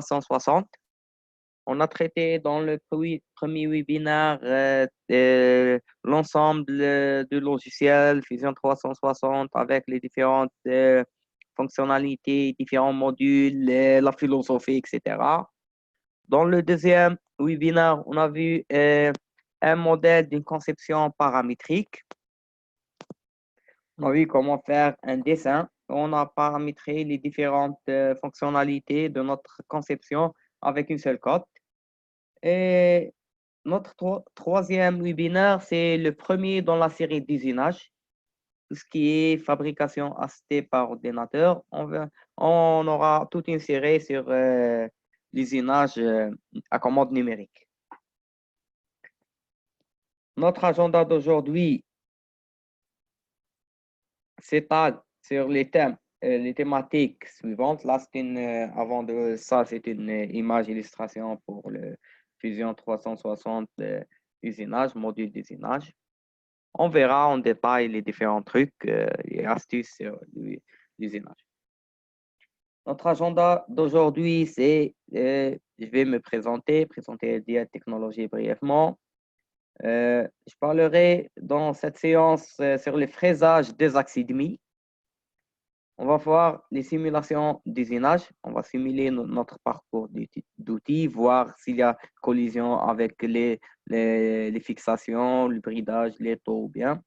360. On a traité dans le premier webinaire l'ensemble du logiciel Fusion 360 avec les différentes fonctionnalités, différents modules, la philosophie, etc. Dans le deuxième webinaire, on a vu un modèle d'une conception paramétrique. On a vu comment faire un dessin. On a paramétré les différentes fonctionnalités de notre conception avec une seule cote. Et notre troisième webinaire, c'est le premier dans la série d'usinage. Tout ce qui est fabrication assistée par ordinateur. On aura toute une série sur l'usinage à commande numérique. Notre agenda d'aujourd'hui s'étale sur les thématiques suivantes. Là, avant de ça, c'est une image illustration pour le Fusion 360 usinage, module d'usinage. On verra en détail les différents trucs et astuces sur l'usinage. Notre agenda d'aujourd'hui, c'est, je vais me présenter Dia Technologies brièvement. Je parlerai dans cette séance sur le fraisage des axes demi. On va voir les simulations d'usinage. On va simuler notre parcours d'outils, voir s'il y a collision avec les fixations, le bridage, les taux ou bien.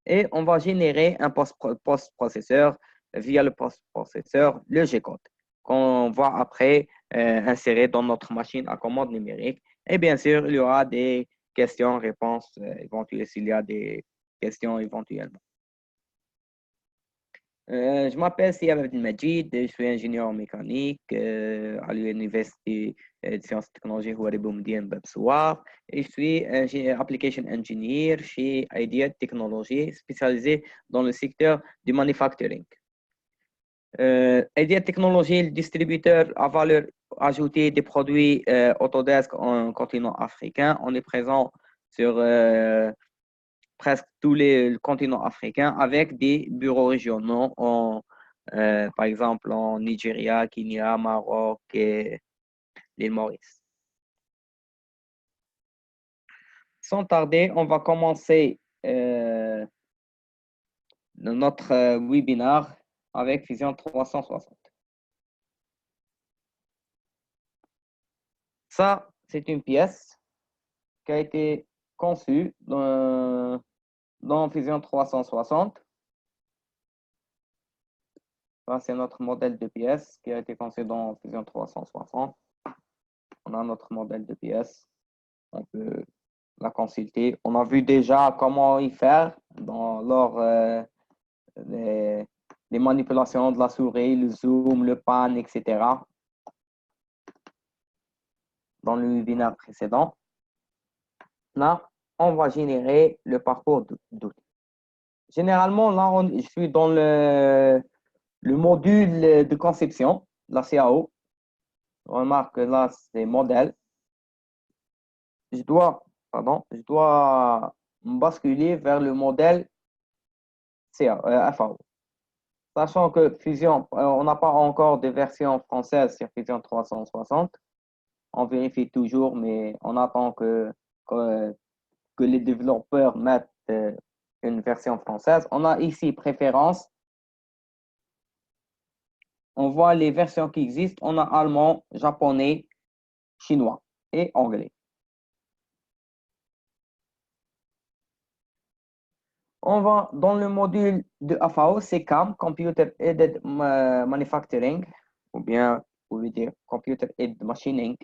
Et on va générer un post-processeur via le post-processeur, le G-code, qu'on va après insérer dans notre machine à commande numérique. Et bien sûr, il y aura des questions-réponses éventuelles s'il y a des questions éventuellement. Je m'appelle Siam Abdelmajid, je suis ingénieur en mécanique à l'Université de sciences et technologies Houari Boumediene Babsoar et je suis application engineer chez Idea Technologies spécialisé dans le secteur du manufacturing. Idea Technologies, le distributeur à valeur ajoutée des produits Autodesk en continent africain. On est présent sur presque tous les continents africains avec des bureaux régionaux, par exemple en Nigeria, Kenya, Maroc et l'île Maurice. Sans tarder, on va commencer notre webinaire avec Fusion 360. Ça, c'est une pièce qui a été conçue dans Fusion 360. Ça, c'est notre modèle de pièce qui a été conçu dans Fusion 360. On a notre modèle de pièce. On peut la consulter. On a vu déjà comment y faire lors les manipulations de la souris, le zoom, le pan, etc. dans le webinaire précédent. Là, on va générer le parcours d'outils. Généralement, là, je suis dans le module de conception, la CAO. On remarque que là, c'est modèle. Je dois me basculer vers le modèle FAO. Sachant que Fusion, on n'a pas encore de version française sur Fusion 360. On vérifie toujours, mais on attend que les développeurs mettent une version française. On a ici préférence. On voit les versions qui existent. On a allemand, japonais, chinois et anglais. On va dans le module de FAO, c'est CAM, Computer Aided Manufacturing, ou bien, vous pouvez dire Computer Aided Machining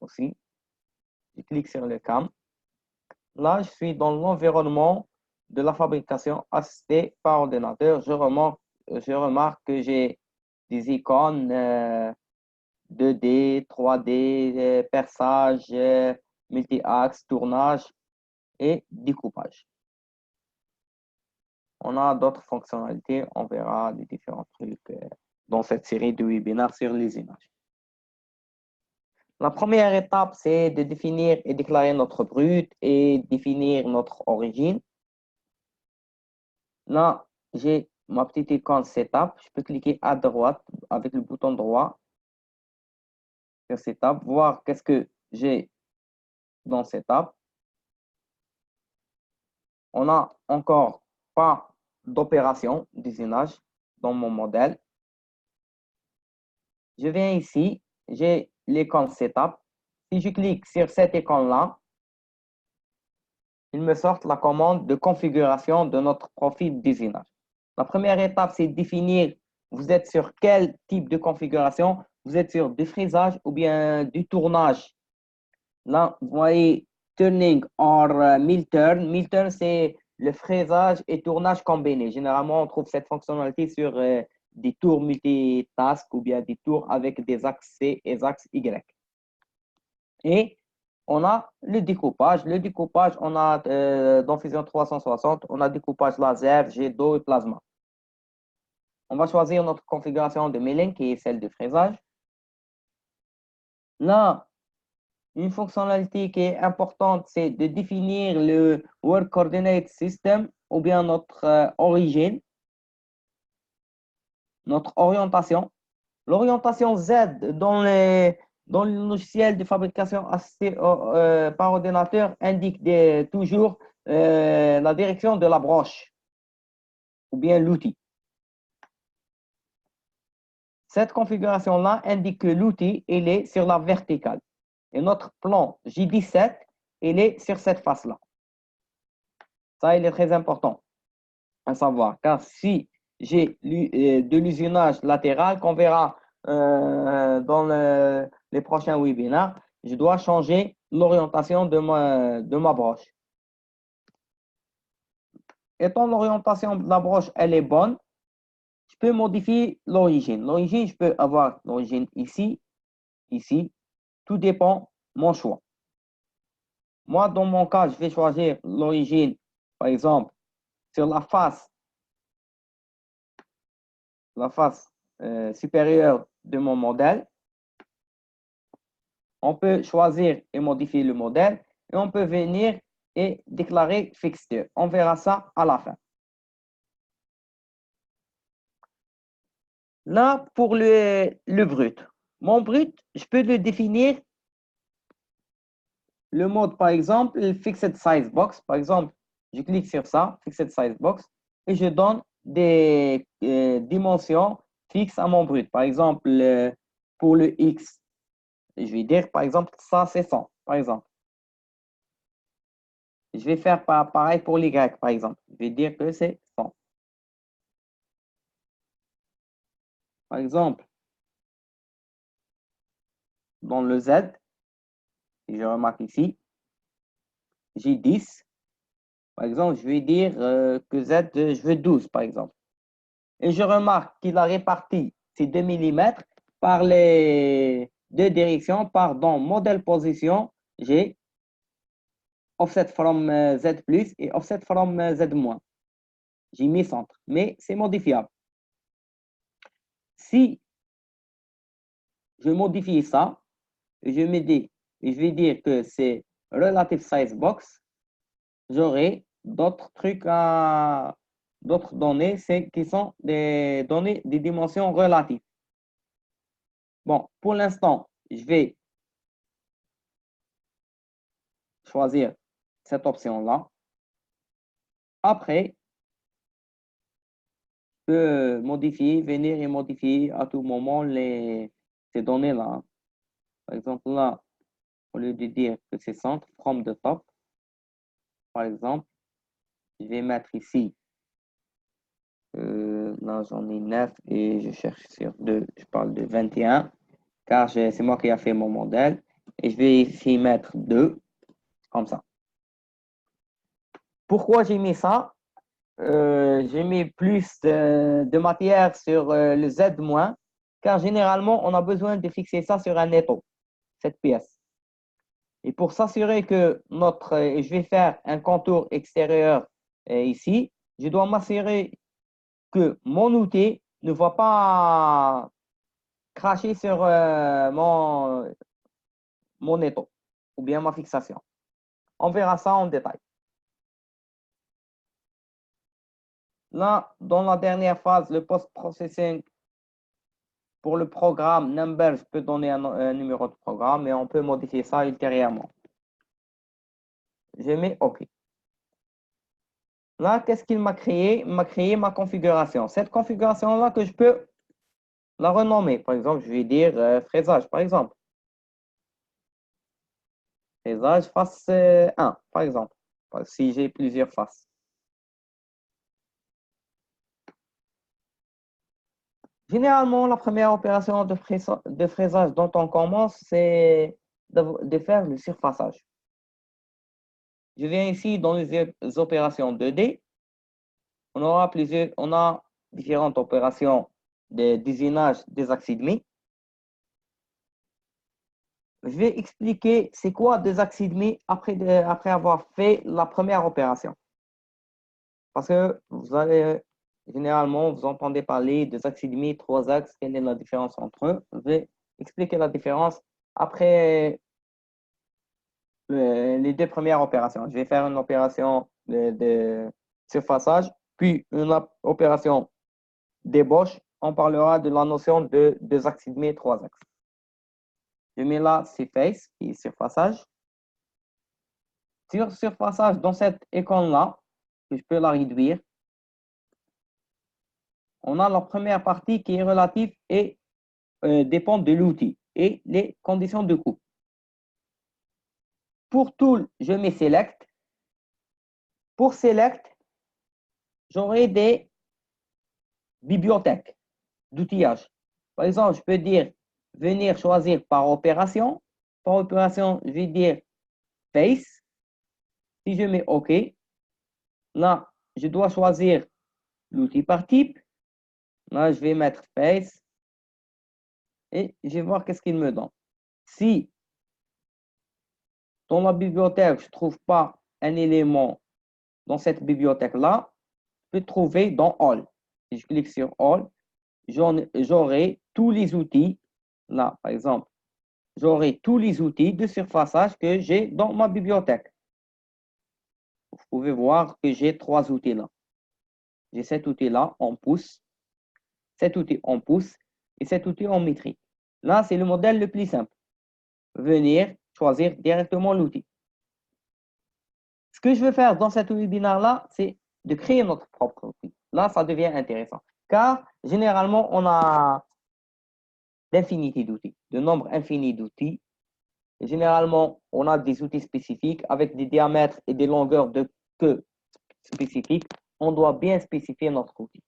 aussi. Je clique sur le CAM. Là, je suis dans l'environnement de la fabrication assistée par ordinateur. Je remarque que j'ai des icônes 2D, 3D, perçage, multi-axe, tournage et découpage. On a d'autres fonctionnalités, on verra les différents trucs dans cette série de webinaires sur les images. La première étape, c'est de définir et déclarer notre brut et définir notre origine. Là, j'ai ma petite icône Setup. Je peux cliquer à droite avec le bouton droit sur Setup, voir qu'est-ce que j'ai dans Setup. On a encore pas d'opération d'usinage dans mon modèle. Je viens ici, j'ai l'icône Setup. Si je clique sur cette icône-là, il me sort la commande de configuration de notre profil d'usinage. La première étape, c'est définir, vous êtes sur quel type de configuration. Vous êtes sur du frisage ou bien du tournage. Là, vous voyez turning or mill turn. Mill turn, c'est le fraisage et tournage combiné. Généralement, on trouve cette fonctionnalité sur des tours multitask ou bien des tours avec des axes C et des axes Y. Et on a le découpage. Le découpage, on a dans Fusion 360, on a découpage laser, jet d'eau et plasma. On va choisir notre configuration de milling qui est celle de fraisage. Là, une fonctionnalité qui est importante, c'est de définir le Work Coordinate System ou bien notre origine, notre orientation. L'orientation Z dans le logiciel de fabrication par ordinateur indique toujours la direction de la broche ou bien l'outil. Cette configuration-là indique que l'outil est sur la verticale. Et notre plan J17, il est sur cette face-là. Ça, il est très important à savoir, car si j'ai de l'usinage latéral qu'on verra dans les prochains webinaires, je dois changer l'orientation de ma broche. Étant l'orientation de la broche, elle est bonne, je peux modifier l'origine. L'origine, je peux avoir l'origine ici, ici. Tout dépend de mon choix. Moi, dans mon cas, je vais choisir l'origine, par exemple, sur la face supérieure de mon modèle. On peut choisir et modifier le modèle et on peut venir et déclarer fixture. On verra ça à la fin. Là, pour le brut. Mon brut, je peux le définir le mode, par exemple, le Fixed Size Box. Par exemple, je clique sur ça, Fixed Size Box, et je donne des dimensions fixes à mon brut. Par exemple, pour le X, je vais dire, par exemple, ça, c'est 100, par exemple. Je vais faire pareil pour l'Y, par exemple. Je vais dire que c'est 100. Par exemple, dans le Z, si je remarque ici, j'ai 10. Par exemple, je vais dire que Z, je veux 12, par exemple. Et je remarque qu'il a réparti ces 2 mm par les deux directions, dans modèle position, j'ai offset from Z plus et offset from Z moins. J'ai mis centre, mais c'est modifiable. Si je modifie ça, je vais dire que c'est relative size box, j'aurai d'autres trucs d'autres données, qui sont des données des dimensions relatives. Bon, pour l'instant, je vais choisir cette option-là. Après, je peux modifier, venir et modifier à tout moment ces données-là. Par exemple, là, au lieu de dire que c'est centre, from the top, par exemple, je vais mettre ici, là j'en ai 9 et je cherche sur 2, je parle de 21, car c'est moi qui ai fait mon modèle. Et je vais ici mettre 2, comme ça. Pourquoi j'ai mis ça? J'ai mis plus de matière sur le Z-, car généralement, on a besoin de fixer ça sur un étau, cette pièce. Et pour s'assurer que je vais faire un contour extérieur ici, je dois m'assurer que mon outil ne va pas cracher sur mon étau ou bien ma fixation. On verra ça en détail. Là, dans la dernière phase, le post-processing, pour le programme number, je peux donner un numéro de programme et on peut modifier ça ultérieurement. Je mets OK. Là, qu'est-ce qu'il m'a créé? Il m'a créé ma configuration. Cette configuration-là que je peux la renommer. Par exemple, je vais dire fraisage, par exemple. Fraisage face 1, par exemple. Si j'ai plusieurs faces. Généralement, la première opération de fraisage dont on commence, c'est de faire le surfaçage. Je viens ici dans les opérations 2D. On a différentes opérations de désignage des axes demi. Je vais expliquer c'est quoi deux axes demi après avoir fait la première opération. Parce que généralement, vous entendez parler des axes demi, trois axes, quelle est la différence entre eux. Je vais expliquer la différence après les deux premières opérations. Je vais faire une opération de surfaçage, puis une opération d'ébauche. On parlera de la notion de deux axes demi et trois axes. Je mets là surface, qui est surfaçage. Sur surfaçage, dans cette icône-là, je peux la réduire. On a la première partie qui est relative et dépend de l'outil et les conditions de coupe. Pour tool, je mets select. Pour select, j'aurai des bibliothèques d'outillage. Par exemple, je peux dire venir choisir par opération. Par opération, je vais dire face. Si je mets OK, là, je dois choisir l'outil par type. Là, je vais mettre face et je vais voir qu'est-ce qu'il me donne. Si dans la bibliothèque, je ne trouve pas un élément dans cette bibliothèque-là, je peux trouver dans All. Si je clique sur All, j'aurai tous les outils. Là, par exemple, j'aurai tous les outils de surfaçage que j'ai dans ma bibliothèque. Vous pouvez voir que j'ai trois outils là. J'ai cet outil-là en pouce, cet outil en pouce et cet outil en métrique. Là, c'est le modèle le plus simple. Venir choisir directement l'outil. Ce que je veux faire dans cet webinaire-là, c'est de créer notre propre outil. Là, ça devient intéressant. Car généralement, on a d'infinité d'outils, de nombre infini d'outils. Généralement, on a des outils spécifiques avec des diamètres et des longueurs de queue spécifiques. On doit bien spécifier notre outil.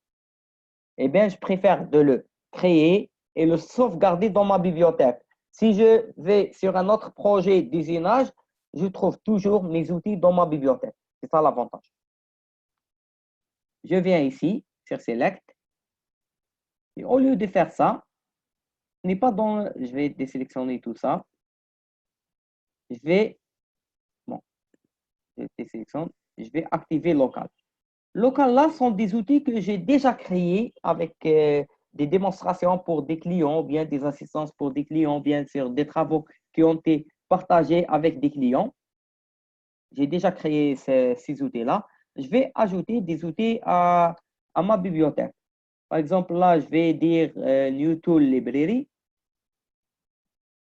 Eh bien, je préfère de le créer et le sauvegarder dans ma bibliothèque. Si je vais sur un autre projet d'usinage, je trouve toujours mes outils dans ma bibliothèque. C'est ça l'avantage. Je viens ici sur Select. Et au lieu de faire ça, ce n'est pas dans. Je vais désélectionner tout ça. Je vais. Bon, je désélectionne. Je vais activer Local. Local, là, sont des outils que j'ai déjà créés avec des démonstrations pour des clients, bien des assistances pour des clients, bien sûr, des travaux qui ont été partagés avec des clients. J'ai déjà créé ces outils-là. Je vais ajouter des outils à ma bibliothèque. Par exemple, là, je vais dire New Tool Library.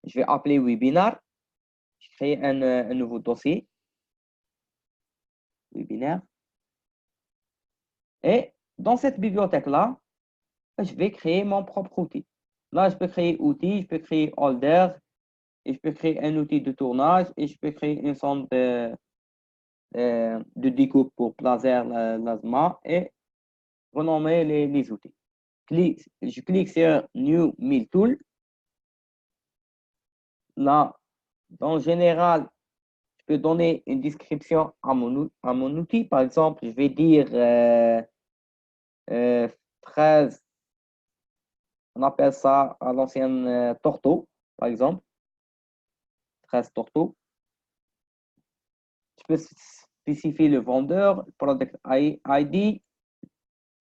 Je vais appeler Webinar. Je crée un nouveau dossier. Webinaire. Et dans cette bibliothèque-là, je vais créer mon propre outil. Là, je peux créer outil, je peux créer holder, et je peux créer un outil de tournage, et je peux créer une sorte de découpe pour placer l'asma et renommer les outils. Je clique sur New Mill Tool. Là, en général, je peux donner une description à mon outil. Par exemple, je vais dire 13, on appelle ça à l'ancienne Torto, par exemple. 13 Torto. Je peux spécifier le vendeur, product ID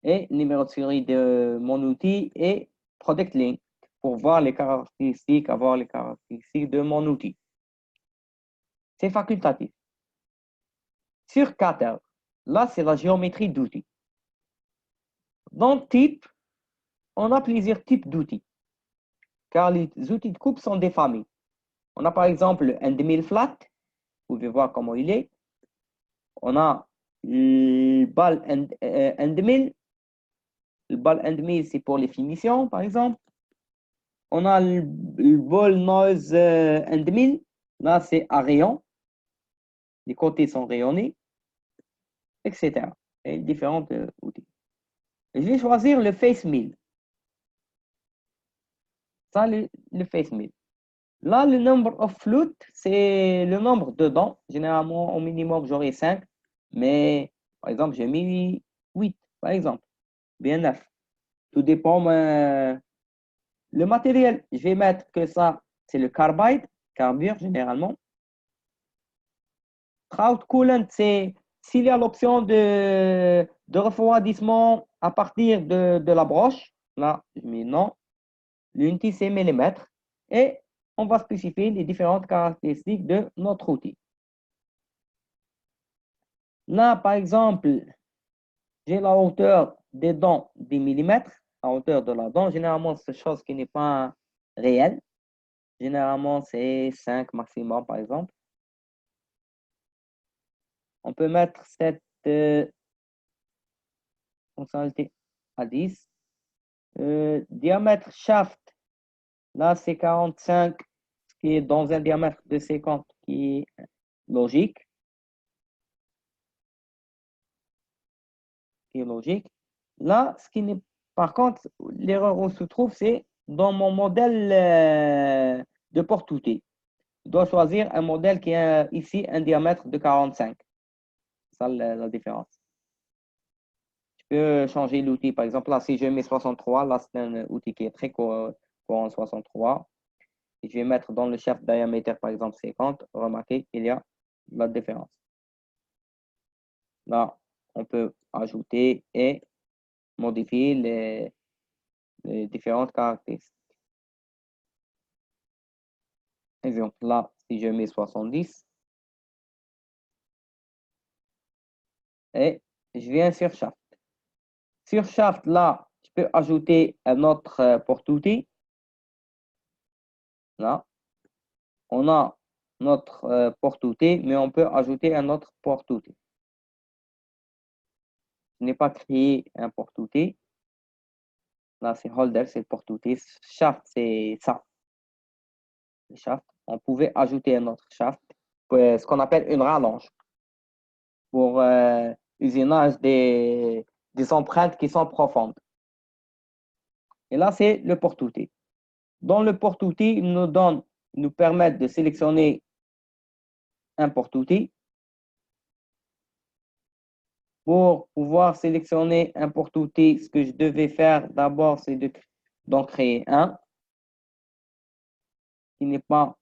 et numéro de série de mon outil et product link pour voir les caractéristiques, avoir les caractéristiques de mon outil. C'est facultatif. Sur Cater, là, c'est la géométrie d'outils. Dans type, on a plusieurs types d'outils, car les outils de coupe sont des familles. On a par exemple un demi-flat, vous pouvez voir comment il est. On a le ball and mill. Le ball and mill, c'est pour les finitions, par exemple. On a le ball nose and mill. Là, c'est à rayon. Les côtés sont rayonnés, etc. Et différents outils. Je vais choisir le face mill. Ça, le face mill. Là, le number of flutes, c'est le nombre de dents. Généralement, au minimum, j'aurai 5. Mais, par exemple, j'ai mis 8, par exemple. Bien 9. Tout dépend. Le matériel, je vais mettre que ça, c'est le carbide, carbure généralement. Trout coolant, c'est s'il y a l'option de refroidissement à partir de la broche. Là, je mets non. L'unité, c'est millimètres. Et on va spécifier les différentes caractéristiques de notre outil. Là, par exemple, j'ai la hauteur des dents des millimètres, la hauteur de la dent. Généralement, c'est chose qui n'est pas réelle. Généralement, c'est 5 maximum, par exemple. On peut mettre cette fonctionnalité à 10. Diamètre shaft, là, c'est 45, ce qui est dans un diamètre de 50, qui est logique. Là, ce qui n'est, par contre, l'erreur où se trouve, c'est dans mon modèle de porte-outil. Je dois choisir un modèle qui a ici un diamètre de 45. C'est ça la différence. Je peux changer l'outil. Par exemple, là, si je mets 63, là, c'est un outil qui est très courant 63. Et je vais mettre dans le shaft diamètre, par exemple, 50. Remarquez qu'il y a la différence. Là, on peut ajouter et modifier les différentes caractéristiques. Exemple, là, si je mets 70 et je viens sur shaft. Sur shaft, là, je peux ajouter un autre porte-outil. Là, on a notre porte-outil, mais on peut ajouter un autre porte-outil. Je n'ai pas créé un porte-outil. Là, c'est holder, c'est le porte-outil. Shaft, c'est ça. Le shaft. On pouvait ajouter un autre shaft, ce qu'on appelle une rallonge, pour usinage des empreintes qui sont profondes. Et là, c'est le porte-outil. Dans le porte-outil, il nous permet de sélectionner un porte-outil. Pour pouvoir sélectionner un porte-outil, ce que je devais faire d'abord, c'est d'en créer un qui n'est pas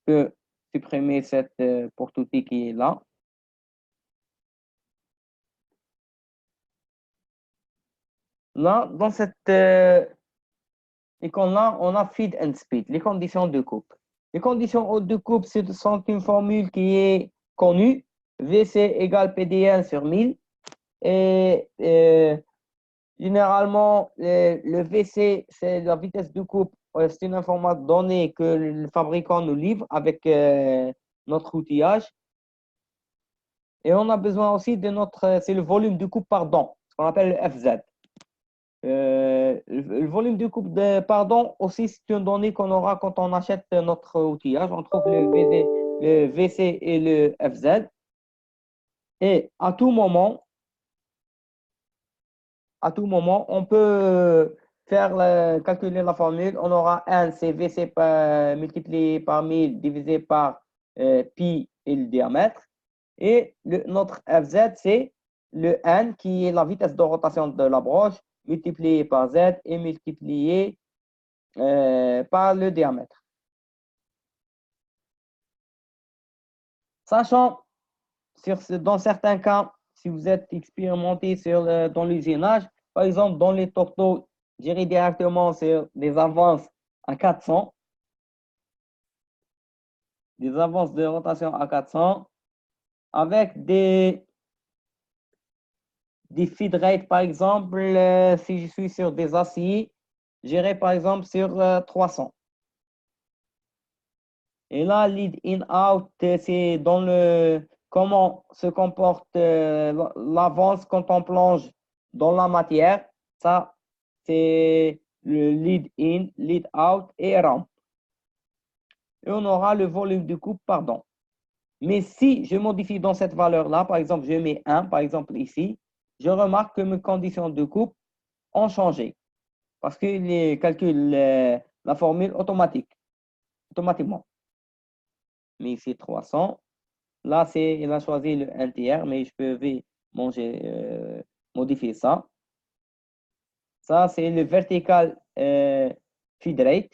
que supprimer cette porte-outil qui est là. Là, dans cette icône-là, on a feed and speed, les conditions de coupe. Les conditions de coupe sont une formule qui est connue. VC égale PDN sur 1000. Et généralement, le VC, c'est la vitesse de coupe. C'est une information donnée que le fabricant nous livre avec notre outillage. Et on a besoin aussi de c'est le volume de coupe par dent, ce qu'on appelle le FZ. Le volume de coupe par dent aussi, c'est une donnée qu'on aura quand on achète notre outillage. On trouve le VC et le FZ. Et à tout moment, on peut calculer la formule. On aura 1, c'est VC multiplié par 1000 divisé par pi et le diamètre. Et notre FZ, c'est le N qui est la vitesse de rotation de la broche multiplié par Z et multiplié par le diamètre. Sachant, dans certains cas, si vous êtes expérimenté dans l'usinage, par exemple, dans les tourteaux, j'irai directement sur des avances à 400, des avances de rotation à 400, avec des des feed rates, par exemple, si je suis sur des aciers, j'irai par exemple sur 300. Et là, lead in-out, c'est dans le comment se comporte l'avance quand on plonge dans la matière. Ça, c'est le lead in, lead out et ramp. Et on aura le volume de coupe, pardon. Mais si je modifie dans cette valeur-là, par exemple, je mets 1, par exemple ici, je remarque que mes conditions de coupe ont changé parce qu'il calcule la formule automatiquement. Mais ici, 300. Là, il a choisi le 1 tiers, mais je peux modifier ça. Ça, c'est le vertical feed rate.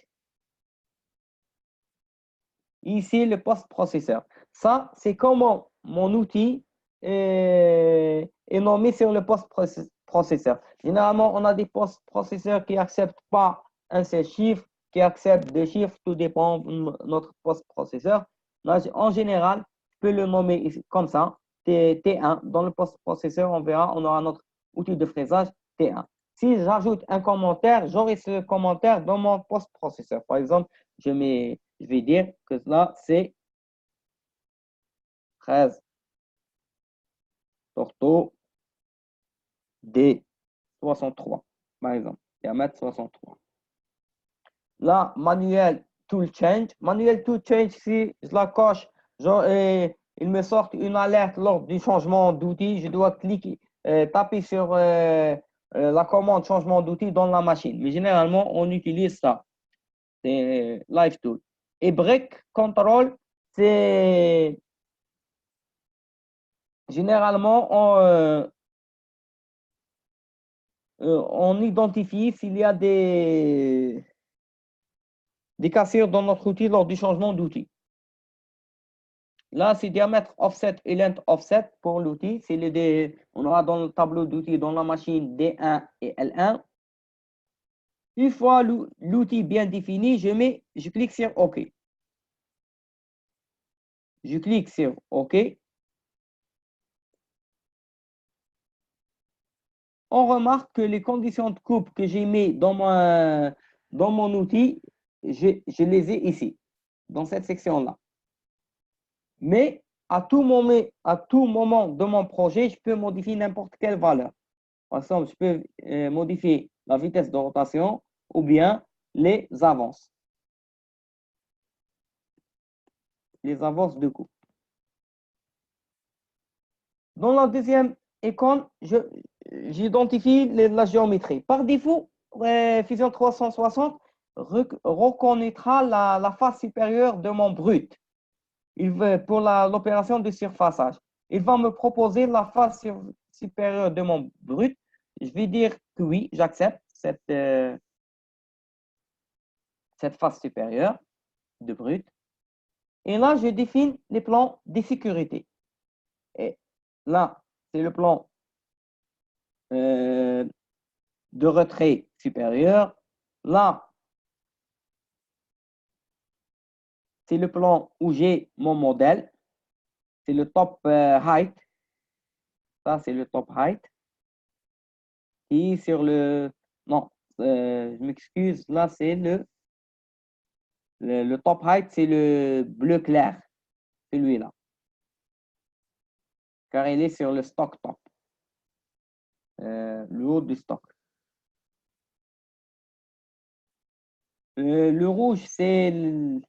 Ici, le post-processeur. Ça, c'est comment mon outil est nommé sur le post-processeur. Généralement, on a des post-processeurs qui n'acceptent pas un seul chiffre, qui acceptent deux chiffres, tout dépend de notre post-processeur. En général, je peux le nommer comme ça, T1. Dans le post-processeur, on verra, on aura notre outil de fraisage T1. Si j'ajoute un commentaire, j'aurai ce commentaire dans mon post-processeur. Par exemple, je vais dire que là, c'est 13 Torto D63, par exemple, diamètre 63. Là, manuel tool change. Manuel tool change, si je la coche, il me sort une alerte lors du changement d'outil. Je dois cliquer, taper sur la commande changement d'outil dans la machine. Mais généralement, on utilise ça. C'est Live Tool. Et Break Control, c'est généralement on identifie s'il y a des cassures dans notre outil lors du changement d'outil. Là, c'est diamètre offset et length offset pour l'outil. On aura dans le tableau d'outils dans la machine D1 et L1. Une fois l'outil bien défini, je clique sur OK. Je clique sur OK. On remarque que les conditions de coupe que j'ai mis dans mon outil, je les ai ici, dans cette section-là. Mais à tout moment de mon projet, je peux modifier n'importe quelle valeur. Par exemple, je peux modifier la vitesse de rotation ou bien les avances. Les avances de coupe. Dans la deuxième icône, j'identifie la géométrie. Par défaut, Fusion 360 reconnaîtra la face supérieure de mon brut. Pour l'opération de surfaçage. Il va me proposer la face supérieure de mon brut. Je vais dire que oui, j'accepte cette face supérieure de brut. Et là, je définis les plans de sécurité. Et là, c'est le plan de retrait supérieur. Là, c'est le plan où j'ai mon modèle. C'est le top height. Ça, c'est le top height. Et sur le... Non, je m'excuse. Là, c'est le top height, c'est le bleu clair. Celui-là. Car il est sur le stock top. Le haut du stock. Le rouge, c'est le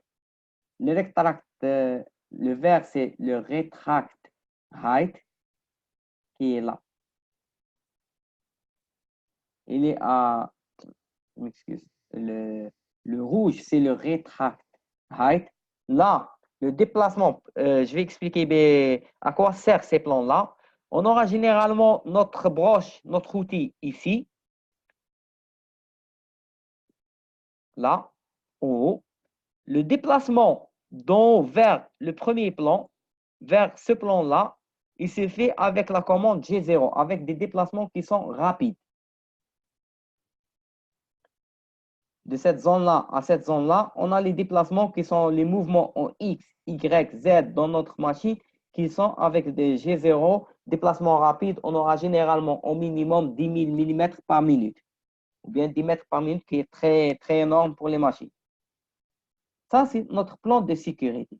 retract. Le vert, c'est le retract height qui est là. Il est à... Je m'excuse. Le rouge, c'est le retract height. Là, le déplacement, je vais expliquer à quoi servent ces plans-là. On aura généralement notre broche, notre outil ici. Là, en haut. Le déplacement vers le premier plan, vers ce plan-là, il se fait avec la commande G0, avec des déplacements qui sont rapides. De cette zone-là à cette zone-là, on a les déplacements qui sont les mouvements en X, Y, Z dans notre machine qui sont avec des G0, déplacement rapide, on aura généralement au minimum 10 000 mm par minute, ou bien 10 mètres par minute, qui est très, très énorme pour les machines. Ça, c'est notre plan de sécurité.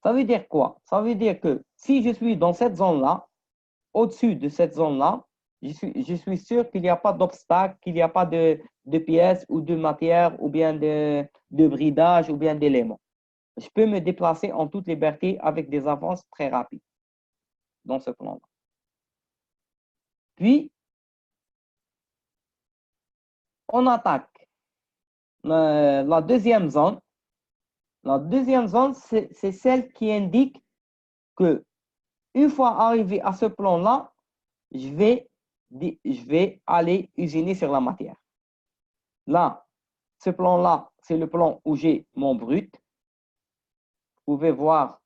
Ça veut dire quoi? Ça veut dire que si je suis dans cette zone-là, au-dessus de cette zone-là, je suis sûr qu'il n'y a pas d'obstacle, qu'il n'y a pas de pièces ou de matière ou bien de bridage ou bien d'éléments. Je peux me déplacer en toute liberté avec des avances très rapides dans ce plan-là. Puis, on attaque la deuxième zone. La deuxième zone, c'est celle qui indique que une fois arrivé à ce plan-là, je vais aller usiner sur la matière. Là, ce plan-là, c'est le plan où j'ai mon brut. Vous pouvez voir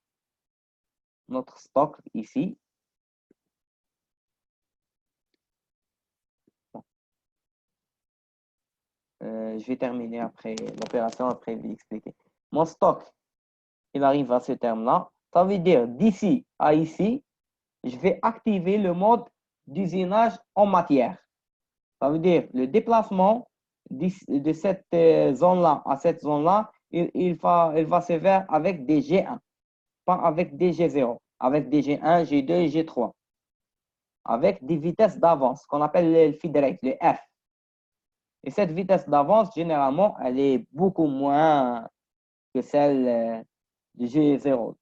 notre stock ici. Je vais terminer après l'opération, après je vais expliquer. Mon stock, il arrive à ce terme-là. Ça veut dire d'ici à ici, je vais activer le mode d'usinage en matière. Ça veut dire le déplacement de cette zone-là à cette zone-là, il va se faire avec des G1, pas avec des G0, avec des G1, G2 et G3, avec des vitesses d'avance qu'on appelle le feed rate, le F. Et cette vitesse d'avance, généralement, elle est beaucoup moins que celle du G0.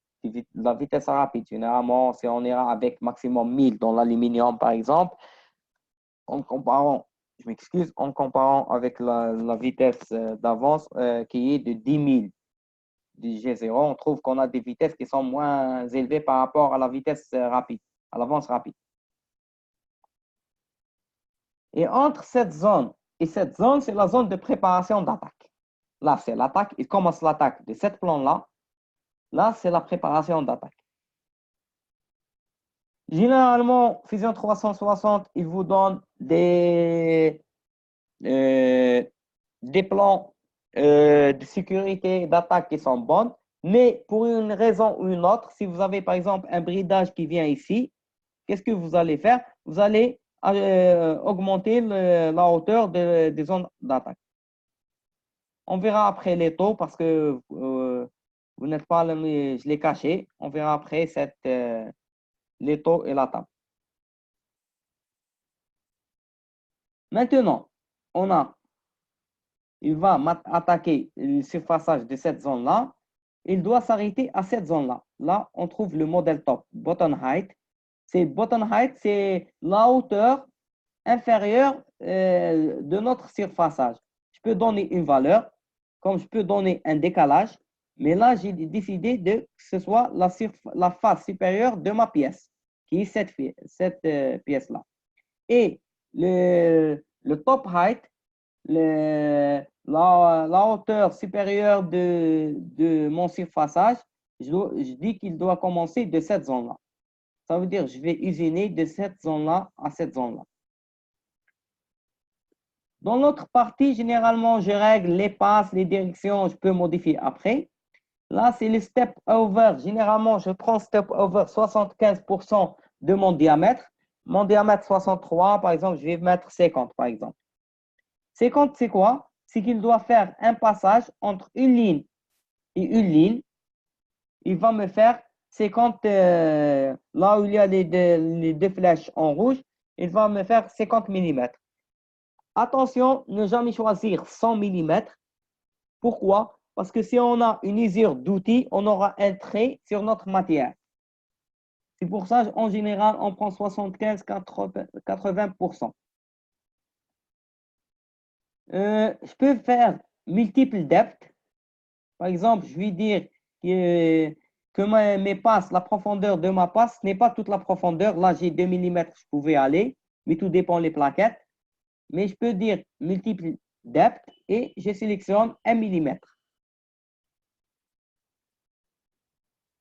La vitesse rapide, généralement, si on ira avec maximum 1000 dans l'aluminium, par exemple, en comparant, je m'excuse, en comparant avec la vitesse d'avance qui est de 10 000 du G0, on trouve qu'on a des vitesses qui sont moins élevées par rapport à la vitesse rapide, à l'avance rapide. Et entre cette zone et cette zone, c'est la zone de préparation d'attaque. Là, c'est l'attaque. Il commence l'attaque de cette plan-là. Là, c'est la préparation d'attaque. Généralement, Fusion 360, il vous donne des plans de sécurité d'attaque qui sont bonnes. Mais pour une raison ou une autre, si vous avez par exemple un bridage qui vient ici, qu'est-ce que vous allez faire? Vous allez augmenter la hauteur des zones d'attaque. On verra après les taux parce que vous n'êtes pas là, mais je l'ai caché. On verra après les taux et la table. Maintenant, il va attaquer le surfaçage de cette zone-là. Il doit s'arrêter à cette zone-là. Là, on trouve le modèle top, bottom height. Bottom height, c'est la hauteur inférieure de notre surfaçage. Je peux donner une valeur, comme je peux donner un décalage, mais là, j'ai décidé que ce soit la face supérieure de ma pièce, qui est cette pièce-là. Et le top height, la hauteur supérieure de mon surfaçage, je dis qu'il doit commencer de cette zone-là. Ça veut dire que je vais usiner de cette zone-là à cette zone-là. Dans l'autre partie, généralement, je règle les passes, les directions, je peux modifier après. Là, c'est le step over. Généralement, je prends step over 75% de mon diamètre. Mon diamètre 63, par exemple, je vais mettre 50, par exemple. 50, c'est quoi? C'est qu'il doit faire un passage entre une ligne et une ligne. Il va me faire 50, là où il y a les deux flèches en rouge, il va me faire 50 mm. Attention, ne jamais choisir 100 mm. Pourquoi? Parce que si on a une usure d'outils, on aura un trait sur notre matière. C'est pour ça, en général, on prend 75-80%. Je peux faire multiples depths. Par exemple, je vais dire que mes passes, la profondeur de ma passe n'est pas toute la profondeur. Là, j'ai 2 mm, je pouvais aller, mais tout dépend des plaquettes. Mais je peux dire multiple depth et je sélectionne 1 mm.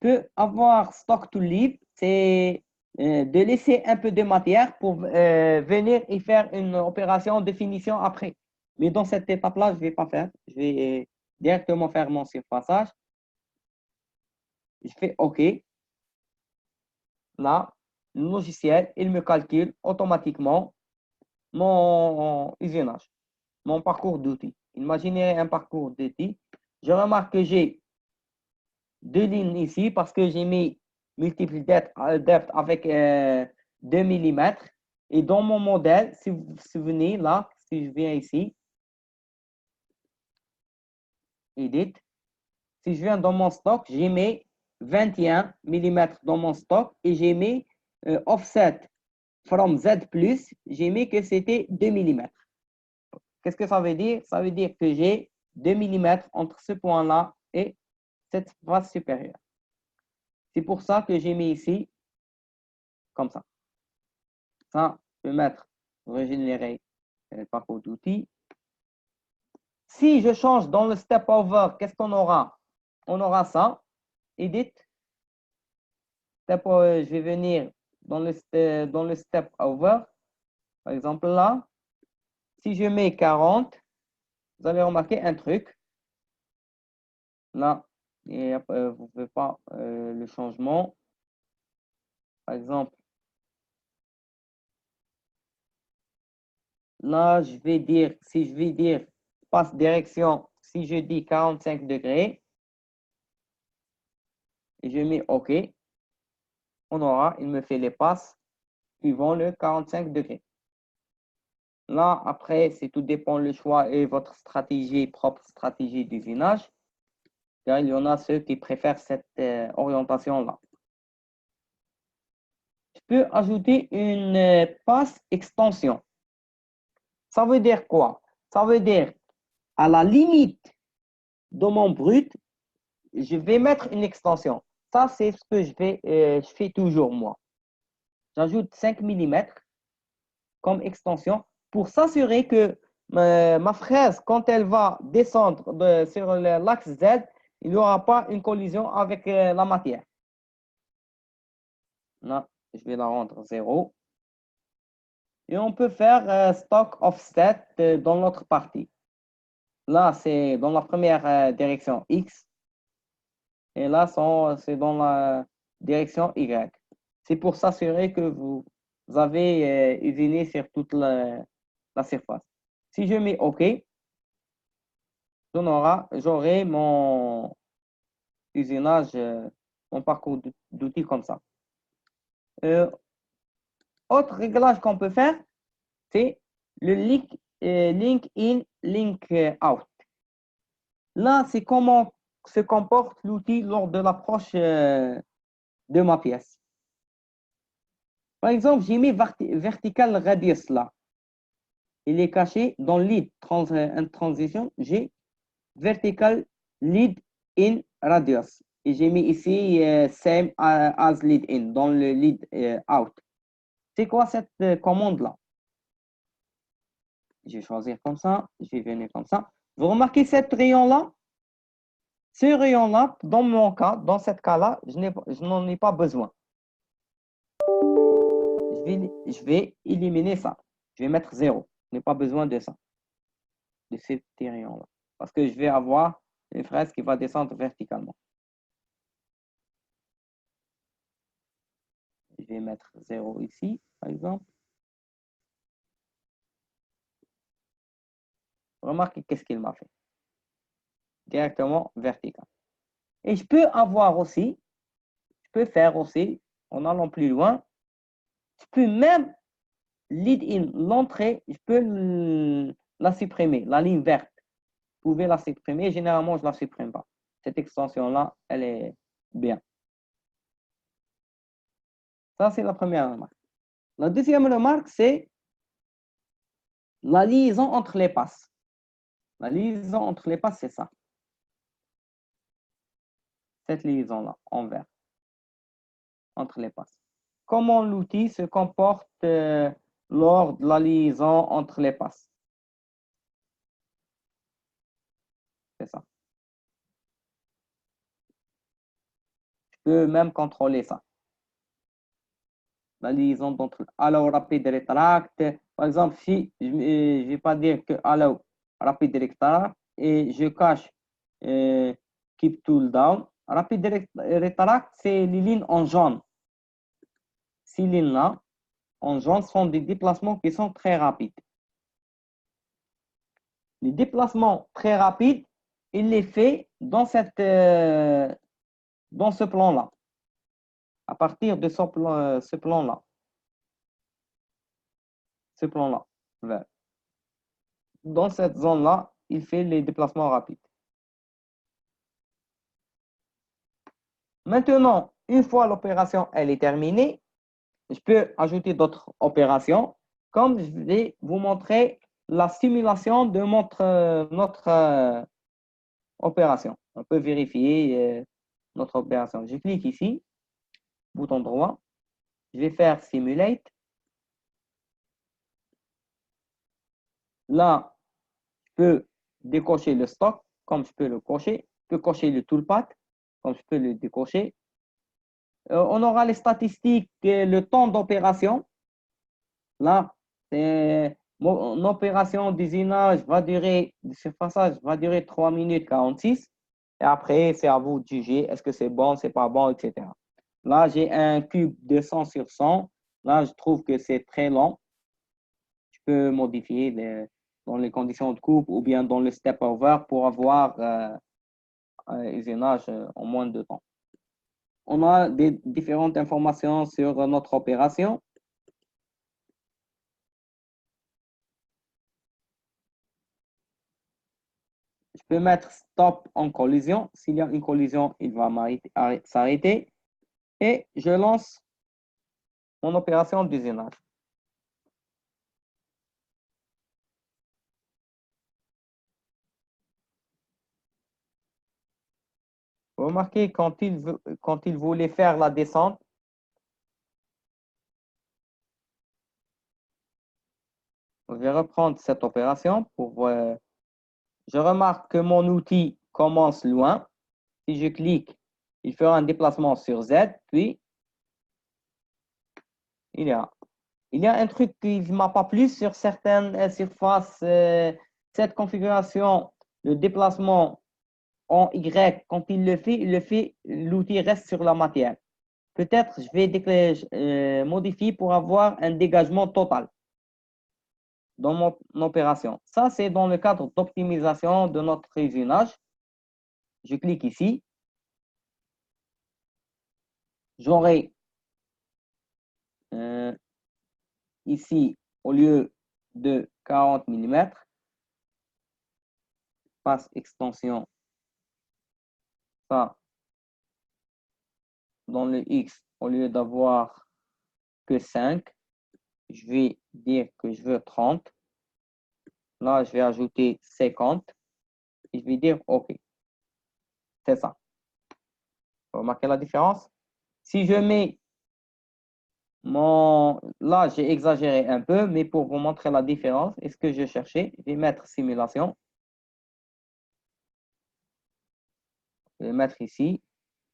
Je peux avoir stock to leave, c'est de laisser un peu de matière pour venir et faire une opération de finition après. Mais dans cette étape-là, je ne vais pas faire. Je vais directement faire mon surfaçage. Je fais OK. Là, le logiciel, il me calcule automatiquement mon usinage, mon parcours d'outils. Imaginez un parcours d'outils. Je remarque que j'ai deux lignes ici parce que j'ai mis multiple depth avec 2 mm. Et dans mon modèle, si vous vous souvenez, là, si je viens ici, edit, si je viens dans mon stock, j'ai mis 21 mm dans mon stock et j'ai mis offset from Z+, j'ai mis que c'était 2 mm. Qu'est-ce que ça veut dire? Ça veut dire que j'ai 2 mm entre ce point-là et cette face supérieure. C'est pour ça que j'ai mis ici comme ça. Ça, je peux mettre régénérer le parcours d'outils. Si je change dans le step over, qu'est-ce qu'on aura? On aura ça. Edit. Je vais venir dans le step over. Par exemple, là, si je mets 40, vous allez remarquer un truc. Là, et, vous ne pouvez pas le changement. Par exemple, là, je vais dire, si je vais dire passe direction, si je dis 45 degrés, et je mets OK, on aura, il me fait les passes suivant le 45 degrés. Là, après, c'est tout dépend le choix et votre stratégie, propre stratégie d'usinage. Car il y en a ceux qui préfèrent cette orientation-là. Je peux ajouter une passe extension. Ça veut dire quoi? Ça veut dire à la limite de mon brut, je vais mettre une extension. Ça, c'est ce que je fais toujours moi. J'ajoute 5 mm comme extension pour s'assurer que ma fraise, quand elle va descendre sur l'axe Z, il n'y aura pas une collision avec la matière. Là, je vais la rendre 0. Et on peut faire stock offset dans l'autre partie. Là, c'est dans la première direction X. Et là, c'est dans la direction Y. C'est pour s'assurer que vous avez usiné sur toute la surface. Si je mets OK, j'aurai mon usinage, mon parcours d'outils comme ça. Autre réglage qu'on peut faire, c'est le link in, link out. Là, c'est comment se comporte l'outil lors de l'approche de ma pièce. Par exemple, j'ai mis vertical radius là. Il est caché dans lead transition. J'ai vertical lead in radius. Et j'ai mis ici same as lead in dans le lead out. C'est quoi cette commande-là? Je vais choisir comme ça. Je vais venir comme ça. Vous remarquez cette rayon-là? Ce rayon-là, dans mon cas, dans ce cas-là, je n'en ai pas besoin. Je vais éliminer ça. Je vais mettre 0. Je n'ai pas besoin de ça, de cet rayon-là. Parce que je vais avoir une fraise qui va descendre verticalement. Je vais mettre 0 ici, par exemple. Remarquez qu'est-ce qu'il m'a fait. Directement vertical. Et je peux avoir aussi, je peux faire aussi, en allant plus loin, je peux même lead in, l'entrée, je peux la supprimer, la ligne verte. Vous pouvez la supprimer. Généralement, je ne la supprime pas. Cette extension-là, elle est bien. Ça, c'est la première remarque. La deuxième remarque, c'est la liaison entre les passes. La liaison entre les passes, c'est ça. Cette liaison-là, en vert, entre les passes. Comment l'outil se comporte lors de la liaison entre les passes. C'est ça. Je peux même contrôler ça. La liaison d'entre allow rapid retract. Par exemple, si je ne vais pas dire que allow rapid retract et je cache keep tool down. Rapid retract, c'est les lignes en jaune. ces lignes-là, en jaune, sont des déplacements qui sont très rapides. Les déplacements très rapides, il les fait dans ce plan-là, à partir de ce plan-là, vert. Dans cette zone-là, il fait les déplacements rapides. Maintenant, une fois l'opération elle est terminée, je peux ajouter d'autres opérations, comme je vais vous montrer la simulation de notre opération. On peut vérifier notre opération. Je clique ici, bouton droit. Je vais faire Simulate. Là, je peux décocher le stock, comme je peux le cocher. Je peux cocher le toolpath, comme je peux le décocher. On aura les statistiques, le temps d'opération. Là, mon opération d'usinage va durer, de surfaçage va durer 3 minutes 46. Et après, c'est à vous de juger, est-ce que c'est bon, c'est pas bon, etc. Là, j'ai un cube de 100 sur 100. Là, je trouve que c'est très long. Je peux modifier dans les conditions de coupe ou bien dans le step over pour avoir un usinage en moins de temps. On a des différentes informations sur notre opération. Je peux mettre stop en collision. S'il y a une collision, il va s'arrêter. Et je lance mon opération d'usinage. Remarquez quand il voulait faire la descente, je vais reprendre cette opération pour. Je remarque que mon outil commence loin. Si je clique, il fera un déplacement sur Z, puis il y a. Il y a un truc qui ne m'a pas plu sur certaines surfaces. Cette configuration, le déplacement en Y, quand il le fait, l'outil reste sur la matière. Peut-être je vais modifier pour avoir un dégagement total dans mon opération. Ça, c'est dans le cadre d'optimisation de notre usinage. Je clique ici. J'aurai ici, au lieu de 40 mm, passe extension, ça, dans le X, au lieu d'avoir que 5, je vais dire que je veux 30. Là, je vais ajouter 50 et je vais dire OK. C'est ça. Vous remarquez la différence? Si je mets Là, j'ai exagéré un peu, mais pour vous montrer la différence et ce que je cherchais, je vais mettre simulation. Je vais mettre ici,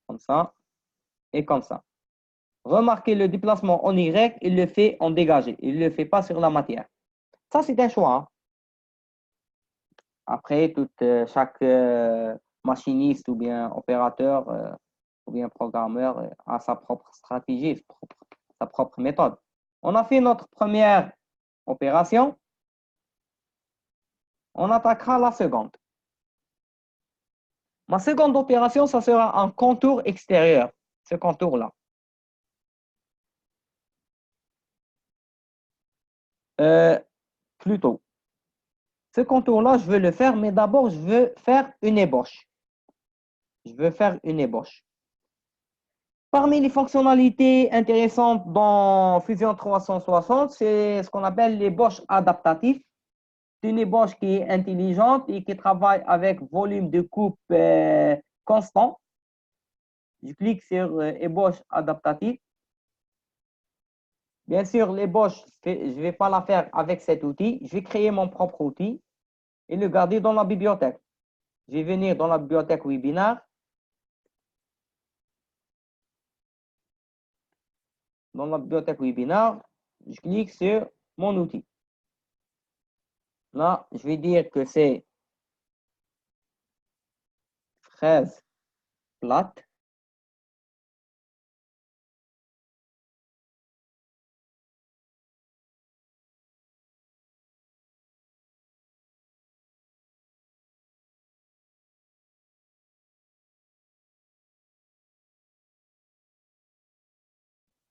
comme ça, et comme ça. Remarquez le déplacement en Y, il le fait en dégagé. Il ne le fait pas sur la matière. Ça, c'est un choix. Hein. Après, chaque machiniste ou bien opérateur ou bien programmeur a sa propre stratégie, sa propre méthode. On a fait notre première opération. On attaquera la seconde. Ma seconde opération, ça sera un contour extérieur, ce contour-là. Plutôt. Ce contour-là, je veux le faire, mais d'abord, je veux faire une ébauche. Je veux faire une ébauche. Parmi les fonctionnalités intéressantes dans Fusion 360, c'est ce qu'on appelle l'ébauche adaptative. C'est une ébauche qui est intelligente et qui travaille avec volume de coupe constant. Je clique sur ébauche adaptative. Bien sûr, l'ébauche, je ne vais pas la faire avec cet outil. Je vais créer mon propre outil et le garder dans la bibliothèque. Je vais venir dans la bibliothèque webinaire. Dans la bibliothèque webinaire, je clique sur mon outil. Là, je vais dire que c'est fraise plate.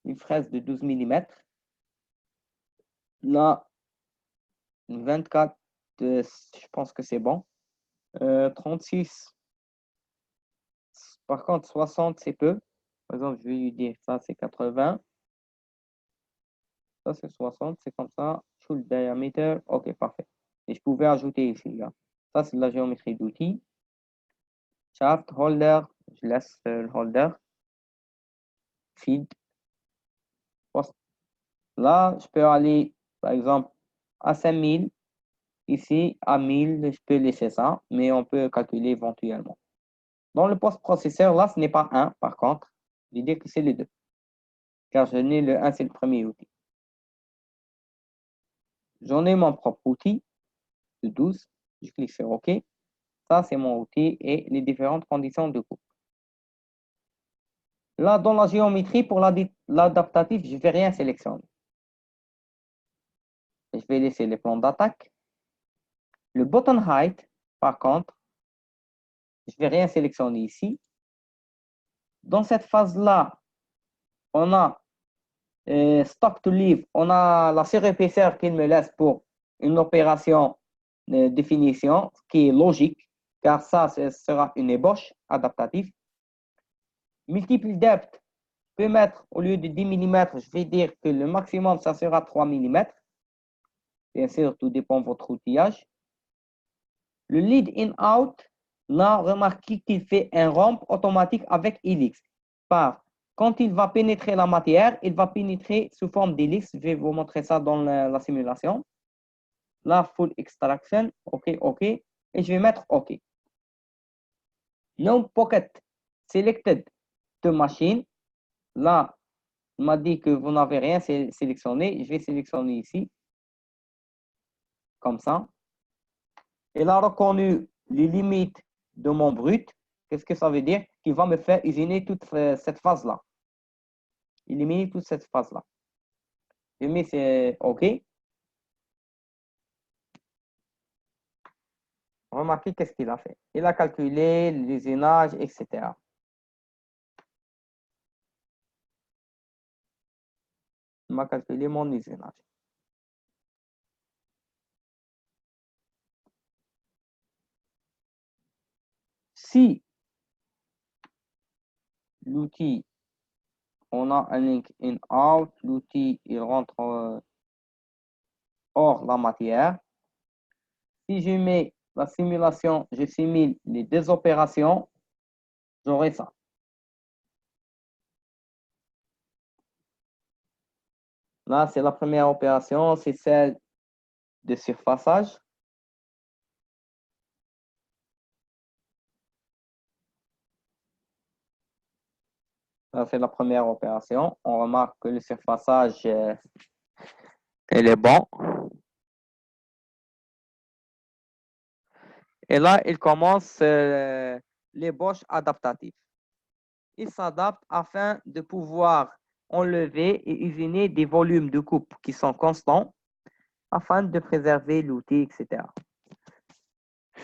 une fraise de 12 mm. Là, 24, je pense que c'est bon. 36, par contre, 60, c'est peu. Par exemple, je vais lui dire ça, c'est 80. Ça, c'est 60, c'est comme ça. Full diameter. OK, parfait. Et je pouvais ajouter ici, là. Ça, c'est de la géométrie d'outils. Shaft, holder. Je laisse le holder. Feed. Là, je peux aller, par exemple, à 5000. Ici, à 1000, je peux laisser ça, mais on peut calculer éventuellement. Dans le post-processeur, là, ce n'est pas 1, par contre. Je vais dire que c'est le 2. Car je n'ai le 1, c'est le premier outil. J'en ai mon propre outil de 12. Je clique sur OK. Ça, c'est mon outil et les différentes conditions de coupe. Là, dans la géométrie, pour l'adaptatif, je ne vais rien sélectionner. Je vais laisser les plans d'attaque. Le button height, par contre, je ne vais rien sélectionner ici. Dans cette phase-là, on a stock to leave, on a la surépaisseur qu'il me laisse pour une opération de définition qui est logique, car ça, ce sera une ébauche adaptative. Multiple depth, je peux mettre au lieu de 10 mm, je vais dire que le maximum, ça sera 3 mm. Bien sûr, tout dépend de votre outillage. Le lead in-out, là, remarquez qu'il fait un rampe automatique avec Helix. Quand il va pénétrer la matière, il va pénétrer sous forme d'hélice. Je vais vous montrer ça dans la simulation. Là, full extraction. OK, OK. Et je vais mettre OK. No pocket selected to machine. Là, il m'a dit que vous n'avez rien sélectionné. Je vais sélectionner ici. Comme ça. Il a reconnu les limites de mon brut. Qu'est-ce que ça veut dire? Qu'il va me faire usiner toute cette phase-là. Éliminer toute cette phase-là. Je mets c'est OK. Remarquez qu'est-ce qu'il a fait. Il a calculé l'usinage, etc. Il m'a calculé mon usinage. Si l'outil, on a un link in-out, l'outil, il rentre hors la matière. Si je mets la simulation, je simule les deux opérations, j'aurai ça. Là, c'est la première opération, c'est celle de surfaçage. Là, c'est la première opération. On remarque que le surfaçage, il est bon. Et là, il commence l'ébauche adaptative. Il s'adapte afin de pouvoir enlever et usiner des volumes de coupe qui sont constants afin de préserver l'outil, etc.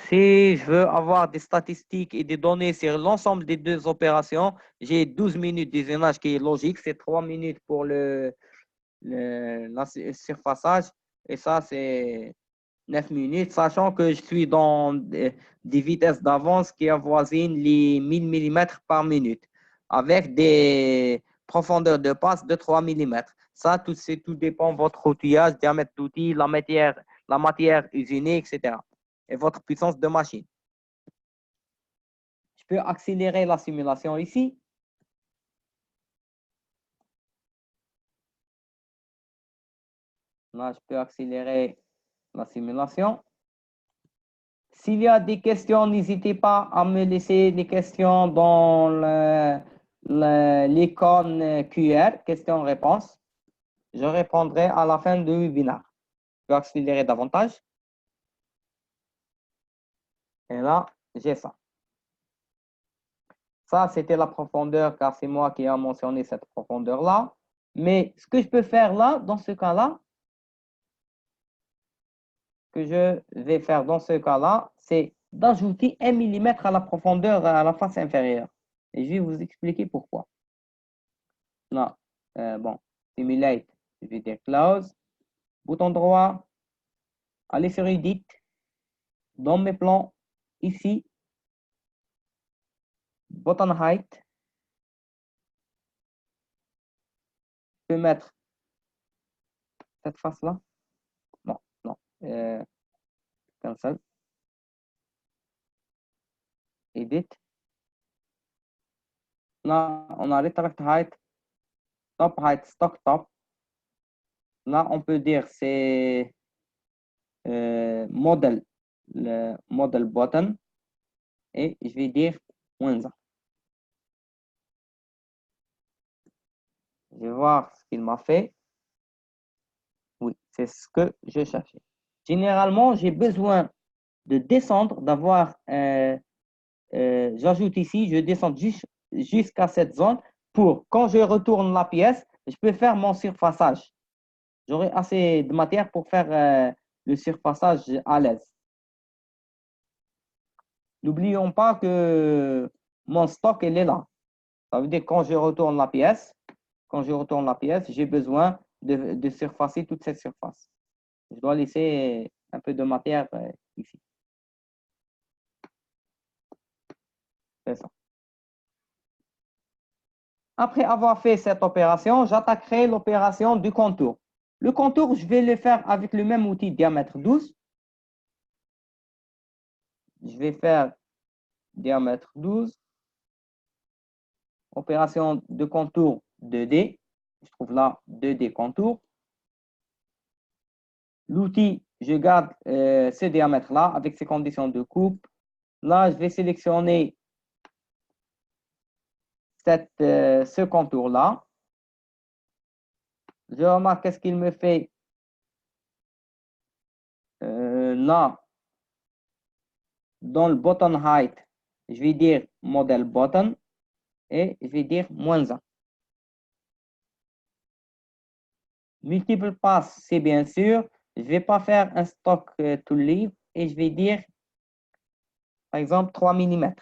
Si je veux avoir des statistiques et des données sur l'ensemble des deux opérations, j'ai 12 minutes d'usinage qui est logique. C'est 3 minutes pour le surfaçage et ça, c'est 9 minutes, sachant que je suis dans des vitesses d'avance qui avoisinent les 1000 mm par minute, avec des profondeurs de passe de 3 mm. Ça, tout dépend de votre outillage, diamètre d'outil, la matière usinée, etc. Et votre puissance de machine. Je peux accélérer la simulation ici. Là, je peux accélérer la simulation. S'il y a des questions, n'hésitez pas à me laisser des questions dans l'icône QR, questions-réponses. Je répondrai à la fin du webinaire. Je vais accélérer davantage. Et là, j'ai ça. Ça, c'était la profondeur, car c'est moi qui ai mentionné cette profondeur-là. Mais ce que je peux faire là, dans ce cas-là, que je vais faire dans ce cas-là, c'est d'ajouter 1 mm à la profondeur à la face inférieure. Et je vais vous expliquer pourquoi. Là, Bon, simulate, je vais dire close. Bouton droit, aller sur Edit, dans mes plans, ici, button height. Je peux mettre cette face-là. Non, non. Cancel. Edit. Là, on a retract height, top height, stock top. Là, on peut dire c'est model, le model button. Et je vais dire moins 1. Je vais voir ce qu'il m'a fait. Oui, c'est ce que je cherchais. Généralement, j'ai besoin de descendre, d'avoir, j'ajoute ici, je descends jusqu'à cette zone pour, quand je retourne la pièce, je peux faire mon surfaçage. J'aurai assez de matière pour faire le surfaçage à l'aise. N'oublions pas que mon stock, il est là. Ça veut dire que quand je retourne la pièce, j'ai besoin de surfacer toute cette surface. Je dois laisser un peu de matière ici. C'est ça. Après avoir fait cette opération, j'attaquerai l'opération du contour. Le contour, je vais le faire avec le même outil diamètre 12. Je vais faire diamètre 12. Opération de contour 2D. Je trouve là 2D contour. L'outil, je garde ce diamètre-là avec ses conditions de coupe. Là, je vais sélectionner ce contour-là. Je remarque qu'est-ce qu'il me fait là, dans le button height. Je vais dire model button et je vais dire moins 1. Multiple pass, c'est bien sûr. Je ne vais pas faire un stock to leave et je vais dire, par exemple, 3 mm.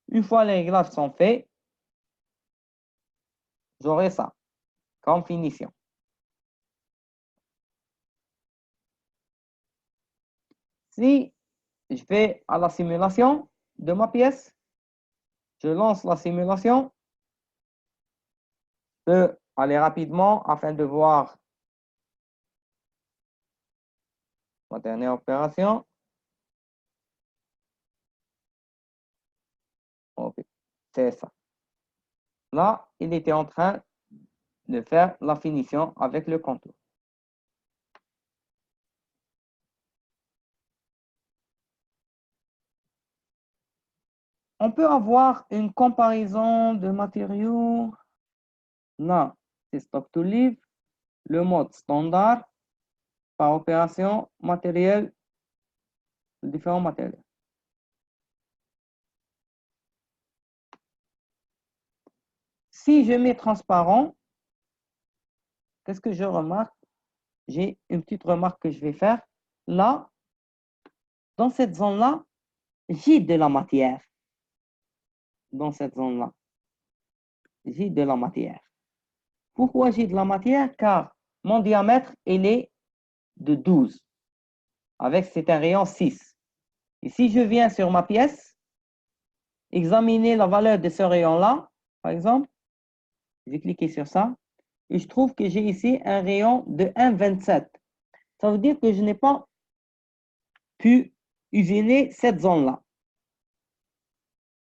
Une fois les réglages sont faits, j'aurai ça comme finition. Si je vais à la simulation de ma pièce, je lance la simulation, je peux aller rapidement afin de voir ma dernière opération. Ok, c'est ça. Là, il était en train de faire la finition avec le contour. On peut avoir une comparaison de matériaux. Là, c'est stock to leave. Le mode standard par opération matériel, différents matériels. Si je mets transparent, qu'est-ce que je remarque? J'ai une petite remarque que je vais faire. Là, dans cette zone-là, j'ai de la matière. Dans cette zone-là, j'ai de la matière. Pourquoi j'ai de la matière? Car mon diamètre, il est de 12. Avec, c'est un rayon 6. Et si je viens sur ma pièce, examiner la valeur de ce rayon-là, par exemple, je vais cliquer sur ça, et je trouve que j'ai ici un rayon de 1,27. Ça veut dire que je n'ai pas pu usiner cette zone-là.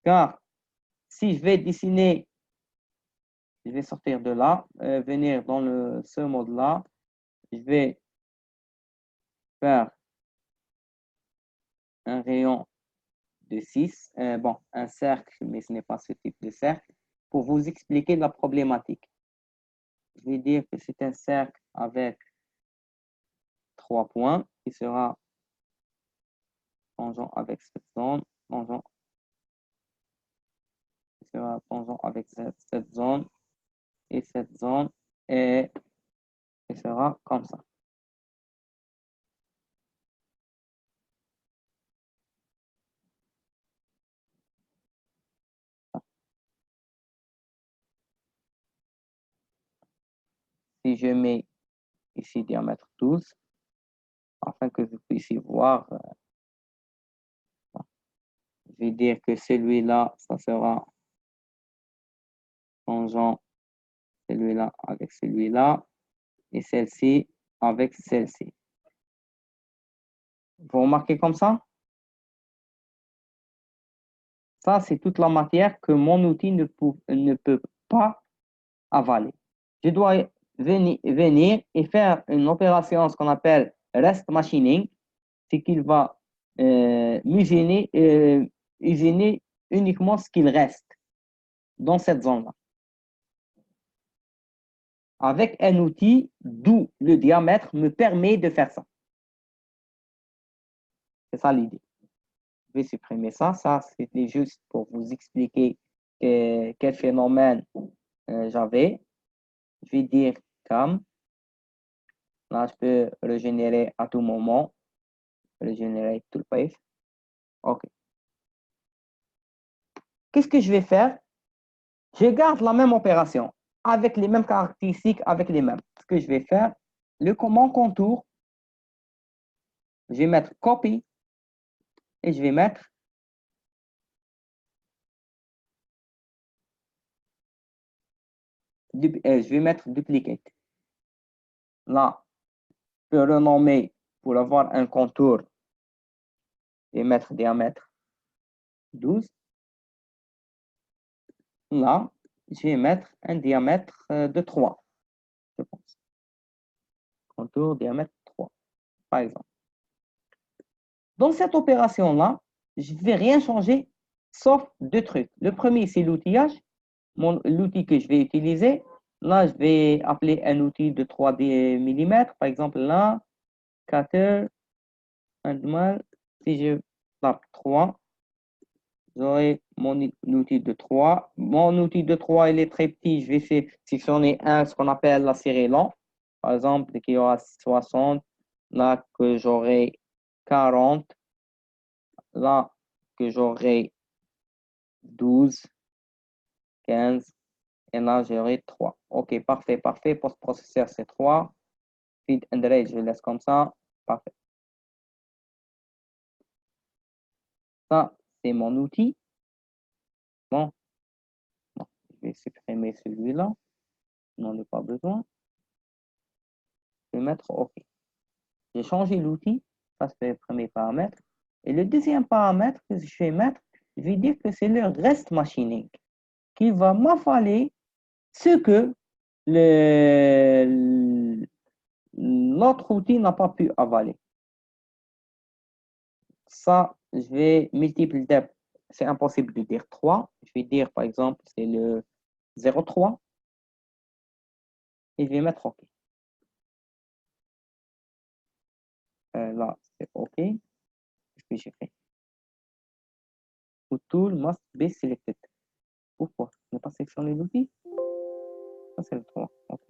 Car si je vais dessiner, je vais sortir de là, venir dans ce mode-là, je vais faire un rayon de 6, bon, un cercle, mais ce n'est pas ce type de cercle, pour vous expliquer la problématique. Je vais dire que c'est un cercle avec 3 points qui sera tangent avec cette zone, tangent, qui sera tangent avec cette zone et cette zone, et il sera comme ça. si je mets ici diamètre 12, afin que vous puissiez voir, je vais dire que celui-là, ça sera changeant celui-là avec celui-là et celle-ci avec celle-ci. Vous remarquez comme ça? Ça, c'est toute la matière que mon outil ne peut pas avaler. Je dois venir et faire une opération, ce qu'on appelle rest machining, c'est qu'il va usiner uniquement ce qu'il reste dans cette zone-là. Avec un outil d'où le diamètre me permet de faire ça. C'est ça l'idée. Je vais supprimer ça. Ça, c'était juste pour vous expliquer quel phénomène j'avais. Je vais dire comme. Là, je peux régénérer à tout moment. Régénérer tout le page. OK. Qu'est-ce que je vais faire? Je garde la même opération avec les mêmes caractéristiques, avec les mêmes. Ce que je vais faire, le command contour, je vais mettre copy et je vais mettre duplicate. Là, je peux renommer pour avoir un contour et mettre diamètre 12. Là, je vais mettre un diamètre de 3, je pense. Contour diamètre 3, par exemple. Dans cette opération-là, je ne vais rien changer sauf deux trucs. Le premier, c'est l'outillage. L'outil que je vais utiliser. Là, je vais appeler un outil de 3 mm. Par exemple, là, cutter, si je tape 3, j'aurai mon outil de 3. Mon outil de 3, il est très petit. Je vais sélectionner ce qu'on appelle la série long. Par exemple, qui aura 60. Là, que j'aurai 40. Là, que j'aurai 12, 15. Et là, j'aurai 3. OK, parfait, parfait. Post-processeur, c'est 3. Feed and rate, je le laisse comme ça. Parfait. Ça, c'est mon outil. Bon, je vais supprimer celui-là. Je n'en ai pas besoin. Je vais mettre OK. J'ai changé l'outil. Ça, c'est le premier paramètre. Et le deuxième paramètre que je vais mettre, je vais dire que c'est le rest machining qui va m'affaler ce que l'autre outil n'a pas pu avaler. Ça, je vais multiplier. C'est impossible de dire 3. Je vais dire, par exemple, c'est le 0,3. Et je vais mettre OK. Là, c'est OK. Qu'est-ce que j'ai fait? Tool must be selected. Pourquoi? Je n'ai pas sélectionné l'outil. Ça, c'est le 3. OK.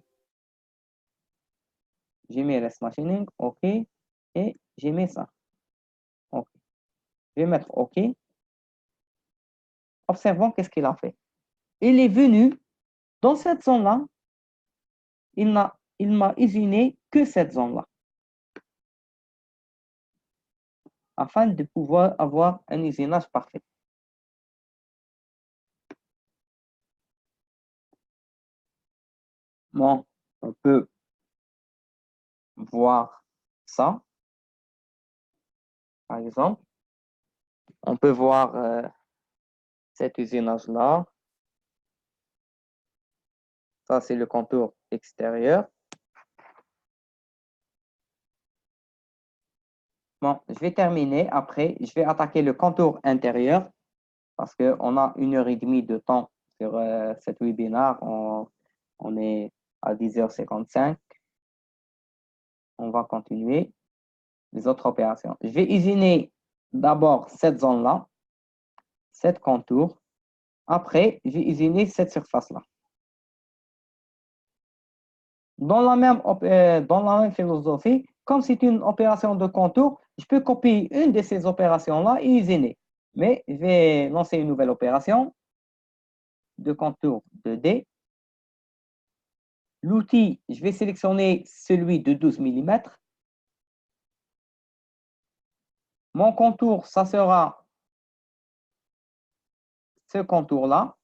J'ai mis rest machining. OK. Et j'ai mis ça. OK. Je vais mettre OK. Observons qu'est-ce qu'il a fait. Il est venu dans cette zone-là. Il m'a usiné que cette zone-là, afin de pouvoir avoir un usinage parfait. Bon, on peut voir ça, par exemple. On peut voir cet usinage-là. Ça, c'est le contour extérieur. Bon, je vais terminer. Après, je vais attaquer le contour intérieur parce qu'on a 1h30 de temps sur cet webinaire. On est à 10h55. On va continuer les autres opérations. Je vais usiner d'abord cette zone-là, cette contour. Après, je vais usiner cette surface-là. Dans la même philosophie, comme c'est une opération de contour, je peux copier une de ces opérations-là et usiner. Mais je vais lancer une nouvelle opération de contour 2D. L'outil, je vais sélectionner celui de 12 mm. Mon contour, ça sera ce contour-là.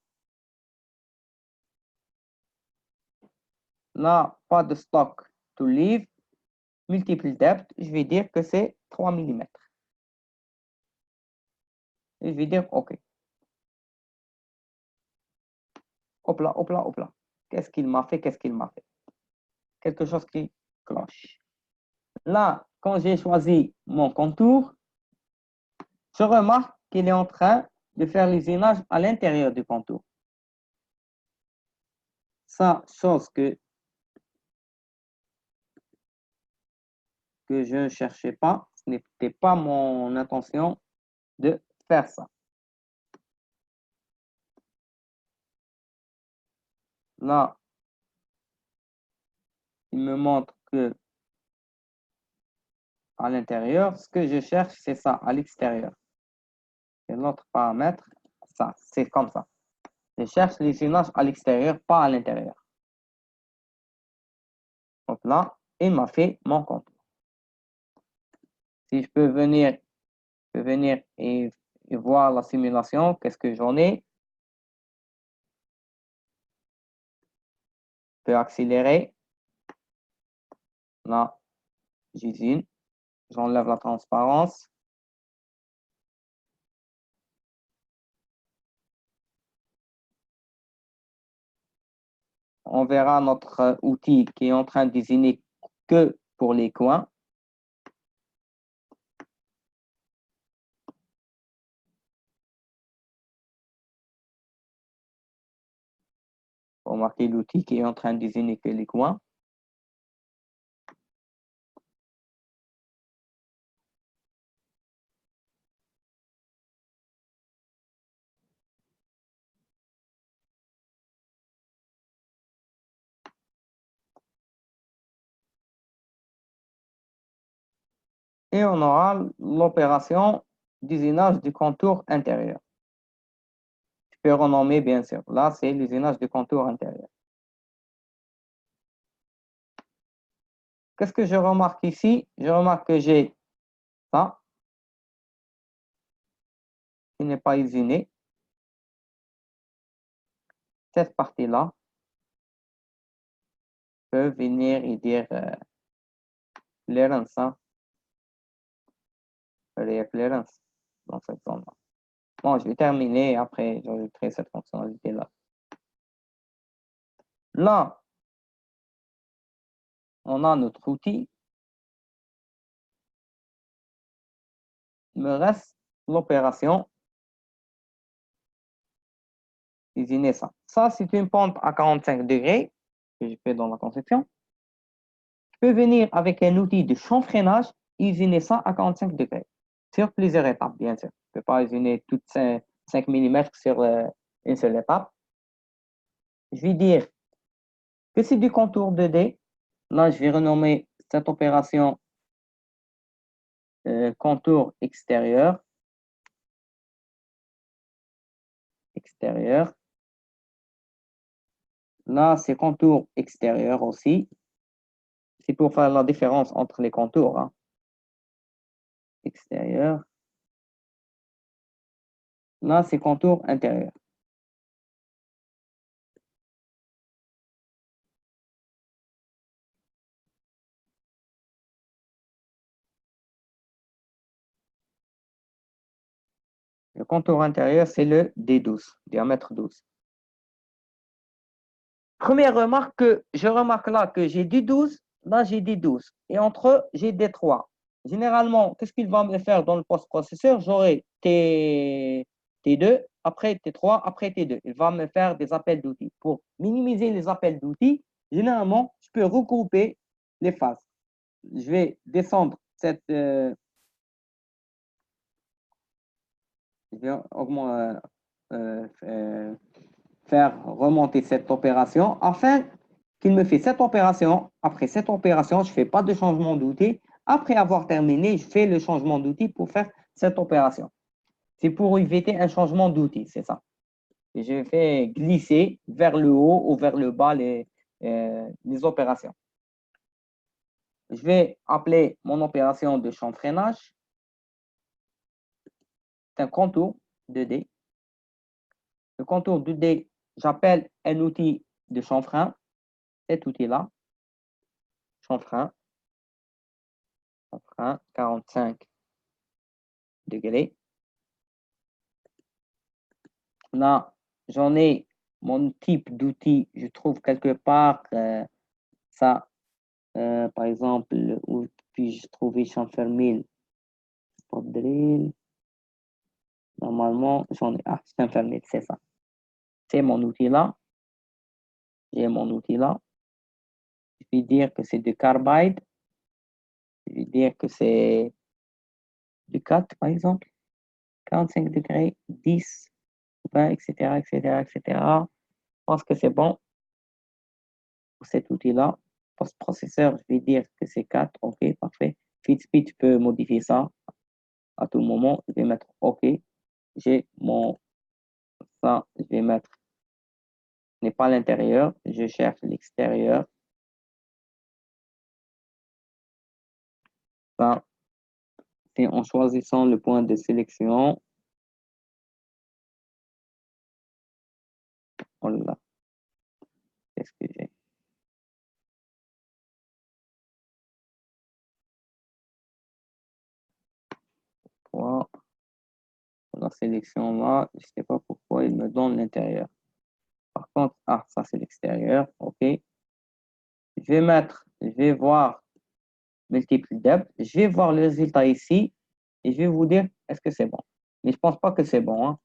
Là, pas de stock to leave. Multiple depth, je vais dire que c'est 3 mm. Et je vais dire OK. Hop là, hop là, hop là. Qu'est-ce qu'il m'a fait? Qu'est-ce qu'il m'a fait? Quelque chose qui cloche. Là, quand j'ai choisi mon contour, je remarque qu'il est en train de faire l'usinage à l'intérieur du contour. Ça, chose que je ne cherchais pas, ce n'était pas mon intention de faire ça. Là, il me montre que à l'intérieur, ce que je cherche, c'est ça, à l'extérieur. Et l'autre paramètre, ça, c'est comme ça. Je cherche l'usinage à l'extérieur, pas à l'intérieur. Donc là, il m'a fait mon contour. Si je peux venir, et voir la simulation, qu'est-ce que j'en ai? Je peux accélérer. Là, j'usine. J'enlève la transparence. On verra notre outil qui est en train d'usiner que pour les coins. Remarquez l'outil qui est en train d'usiner que les coins. Et on aura l'opération d'usinage du contour intérieur. Je peux renommer, bien sûr. Là, c'est l'usinage du contour intérieur. Qu'est-ce que je remarque ici? Je remarque que j'ai ça qui n'est pas usiné. Cette partie-là peut venir et dire clearance, hein, clearance dans cette zone-là. Bon, je vais terminer, après j'ajouterai cette fonctionnalité-là. Là, on a notre outil. Il me reste l'opération usiner ça. Ça, c'est une pompe à 45 degrés que je fais dans la conception. Je peux venir avec un outil de chanfreinage et usiner ça à 45 degrés sur plusieurs étapes, bien sûr. Je ne peux pas usiner toutes 5 mm sur une seule étape. Je vais dire que c'est du contour 2D. Là, je vais renommer cette opération contour extérieur. Extérieur. Là, c'est contour extérieur aussi. C'est pour faire la différence entre les contours, hein. Extérieur. Là, c'est contour intérieur. Le contour intérieur, c'est le D12, diamètre 12. Première remarque que je remarque là que j'ai D12, là j'ai D12. Et entre eux, j'ai D3. Généralement, qu'est-ce qu'il va me faire dans le post-processeur? J'aurai T2, après T3, après T2. Il va me faire des appels d'outils. Pour minimiser les appels d'outils, généralement, je peux regrouper les phases. Je vais descendre cette... je vais augmenter, faire remonter cette opération afin qu'il me fait cette opération. Après cette opération, je ne fais pas de changement d'outil. Après avoir terminé, je fais le changement d'outil pour faire cette opération. C'est pour éviter un changement d'outil, c'est ça. Et je fais glisser vers le haut ou vers le bas les opérations. Je vais appeler mon opération de chanfreinage. C'est un contour 2D. Le contour 2D, j'appelle un outil de chanfrein. Cet outil-là, chanfrein, 45 degrés. Là, j'en ai mon type d'outil, je trouve quelque part ça, par exemple, où puis-je trouver chanfrein 1000 spot drill. Normalement, j'en ai, chanfrein 1000, c'est ça. C'est mon outil là. J'ai mon outil là. Je vais dire que c'est du carbide. Je vais dire que c'est du 4, par exemple. 45 degrés, 10, 20, etc., etc., etc. Je pense que c'est bon pour cet outil-là. Post-processeur, je vais dire que c'est 4. OK, parfait. Feed-speed, je peux modifier ça à tout moment. Je vais mettre OK. J'ai mon... Ça, je vais mettre... Ce n'est pas l'intérieur. Je cherche l'extérieur. Ça, c'est en choisissant le point de sélection. Oh là là. Qu'est-ce que j'ai? Pour la sélection là, je ne sais pas pourquoi il me donne l'intérieur. Par contre, ça c'est l'extérieur. OK. Je vais voir multiple depth. Je vais voir le résultat ici et je vais vous dire est-ce que c'est bon. Mais je ne pense pas que c'est bon. Hein.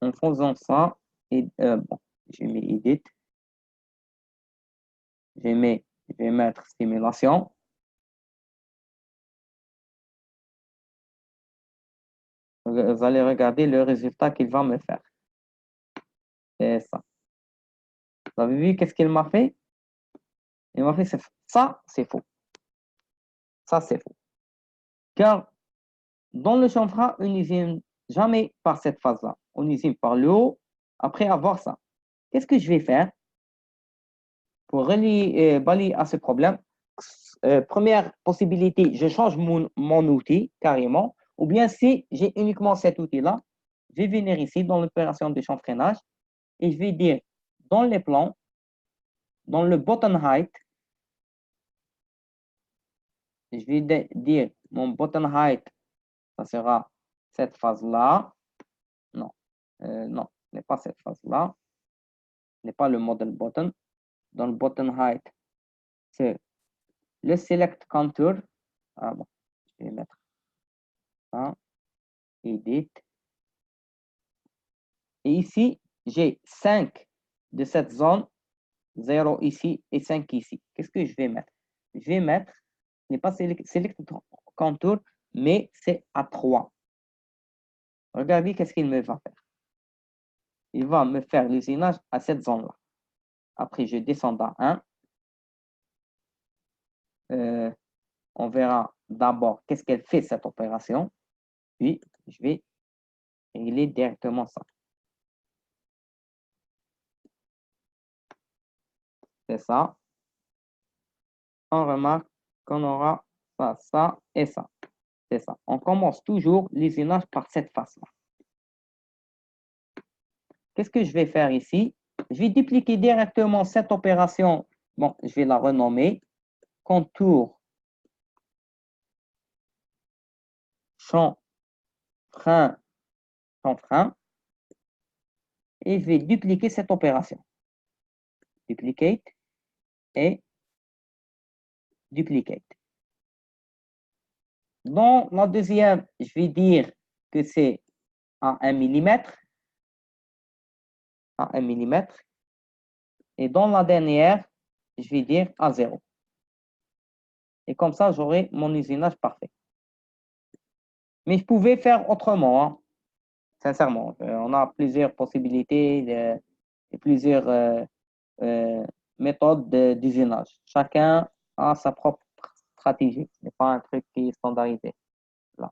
En faisant ça, et, bon, j'ai mis edit. Je vais mettre simulation. Vous allez regarder le résultat qu'il va me faire. C'est ça. Vous avez vu qu'est-ce qu'il m'a fait? Il m'a fait ça, c'est faux. Ça, c'est faux. Car dans le chanfrein, on n'usine jamais par cette phase-là. On usine par le haut après avoir ça. Qu'est-ce que je vais faire pour balayer à ce problème? Première possibilité, je change mon outil carrément. Ou bien si j'ai uniquement cet outil-là, je vais venir ici dans l'opération de chanfreinage et je vais dire dans les plans, dans le button height, je vais dire mon button height, ça sera cette phase-là. Non, non, ce n'est pas cette phase-là. Ce n'est pas le model button. Dans le button height, c'est le select contour. Ah bon, je vais mettre ça. Edit. Et ici, j'ai 5 de cette zone, 0 ici et 5 ici. Qu'est-ce que je vais mettre? Je vais mettre, ce n'est pas select contour, mais c'est à 3. Regardez qu'est-ce qu'il me va faire. Il va me faire l'usinage à cette zone-là. Après, je descends à 1. On verra d'abord qu'est-ce qu'elle fait cette opération. Puis, je vais régler directement ça. C'est ça. On remarque qu'on aura ça, ça et ça. C'est ça. On commence toujours l'usinage par cette face-là. Qu'est-ce que je vais faire ici? Je vais dupliquer directement cette opération. Bon, je vais la renommer. Contour, champ, frein, chanfrein. Et je vais dupliquer cette opération. Duplicate et duplicate. Dans la deuxième, je vais dire que c'est à 1 mm. À 1 mm. Et dans la dernière, je vais dire à 0. Et comme ça, j'aurai mon usinage parfait. Mais je pouvais faire autrement, hein, sincèrement. On a plusieurs possibilités et plusieurs méthodes d'usinage. Chacun a sa propre stratégie. Ce n'est pas un truc qui est standardisé. Là.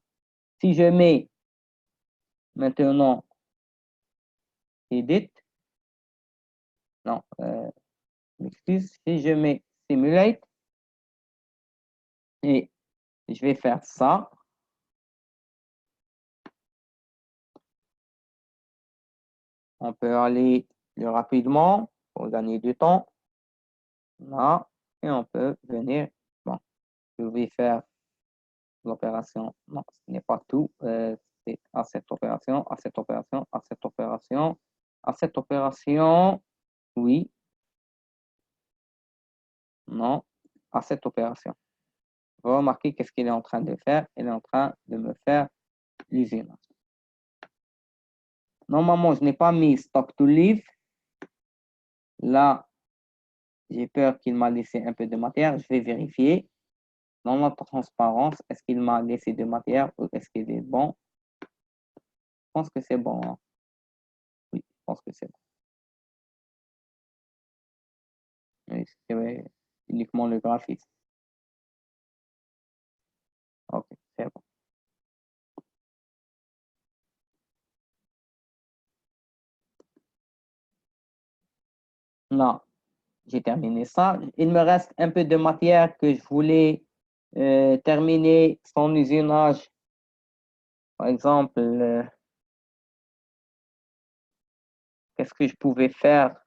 Si je mets maintenant edit. Non, excuse, si je mets simulate et je vais faire ça. On peut aller plus rapidement pour gagner du temps. Là, et on peut venir. Bon, je vais faire l'opération. Non, ce n'est pas tout. C'est à cette opération, à cette opération, à cette opération, à cette opération. Oui. Non, à cette opération. Remarquez qu'est-ce qu'il est en train de faire. Il est en train de me faire l'usinage. Normalement, je n'ai pas mis stock to leave. Là, j'ai peur qu'il m'a laissé un peu de matière. Je vais vérifier. Dans la transparence, est-ce qu'il m'a laissé de matière ou est-ce qu'il est bon? Je pense que c'est bon. Hein. Oui, je pense que c'est bon. Oui, c'est uniquement le graphisme. Ok, c'est bon. Non, j'ai terminé ça. Il me reste un peu de matière que je voulais terminer son usinage. Par exemple, qu'est-ce que je pouvais faire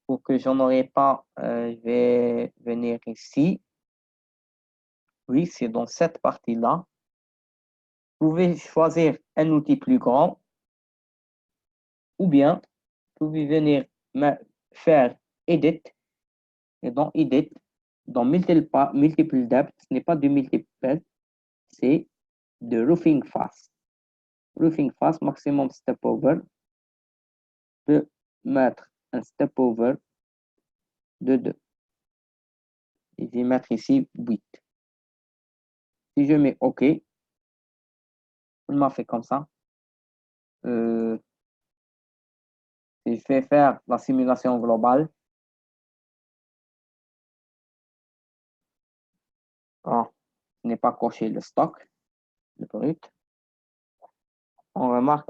pour que j'en aurais pas? Je vais venir ici. Oui, c'est dans cette partie-là. Vous pouvez choisir un outil plus grand ou bien vous pouvez venir faire Edit et dans Edit, dans Multiple Depth, ce n'est pas du multiple, c'est de Roofing Face. Roofing Face, maximum step over. Je peux mettre un step over de 2. Et je vais mettre ici 8. Si je mets OK, il m'a fait comme ça. Si je vais faire la simulation globale. Ah, je n'ai pas coché le stock, le brut. On remarque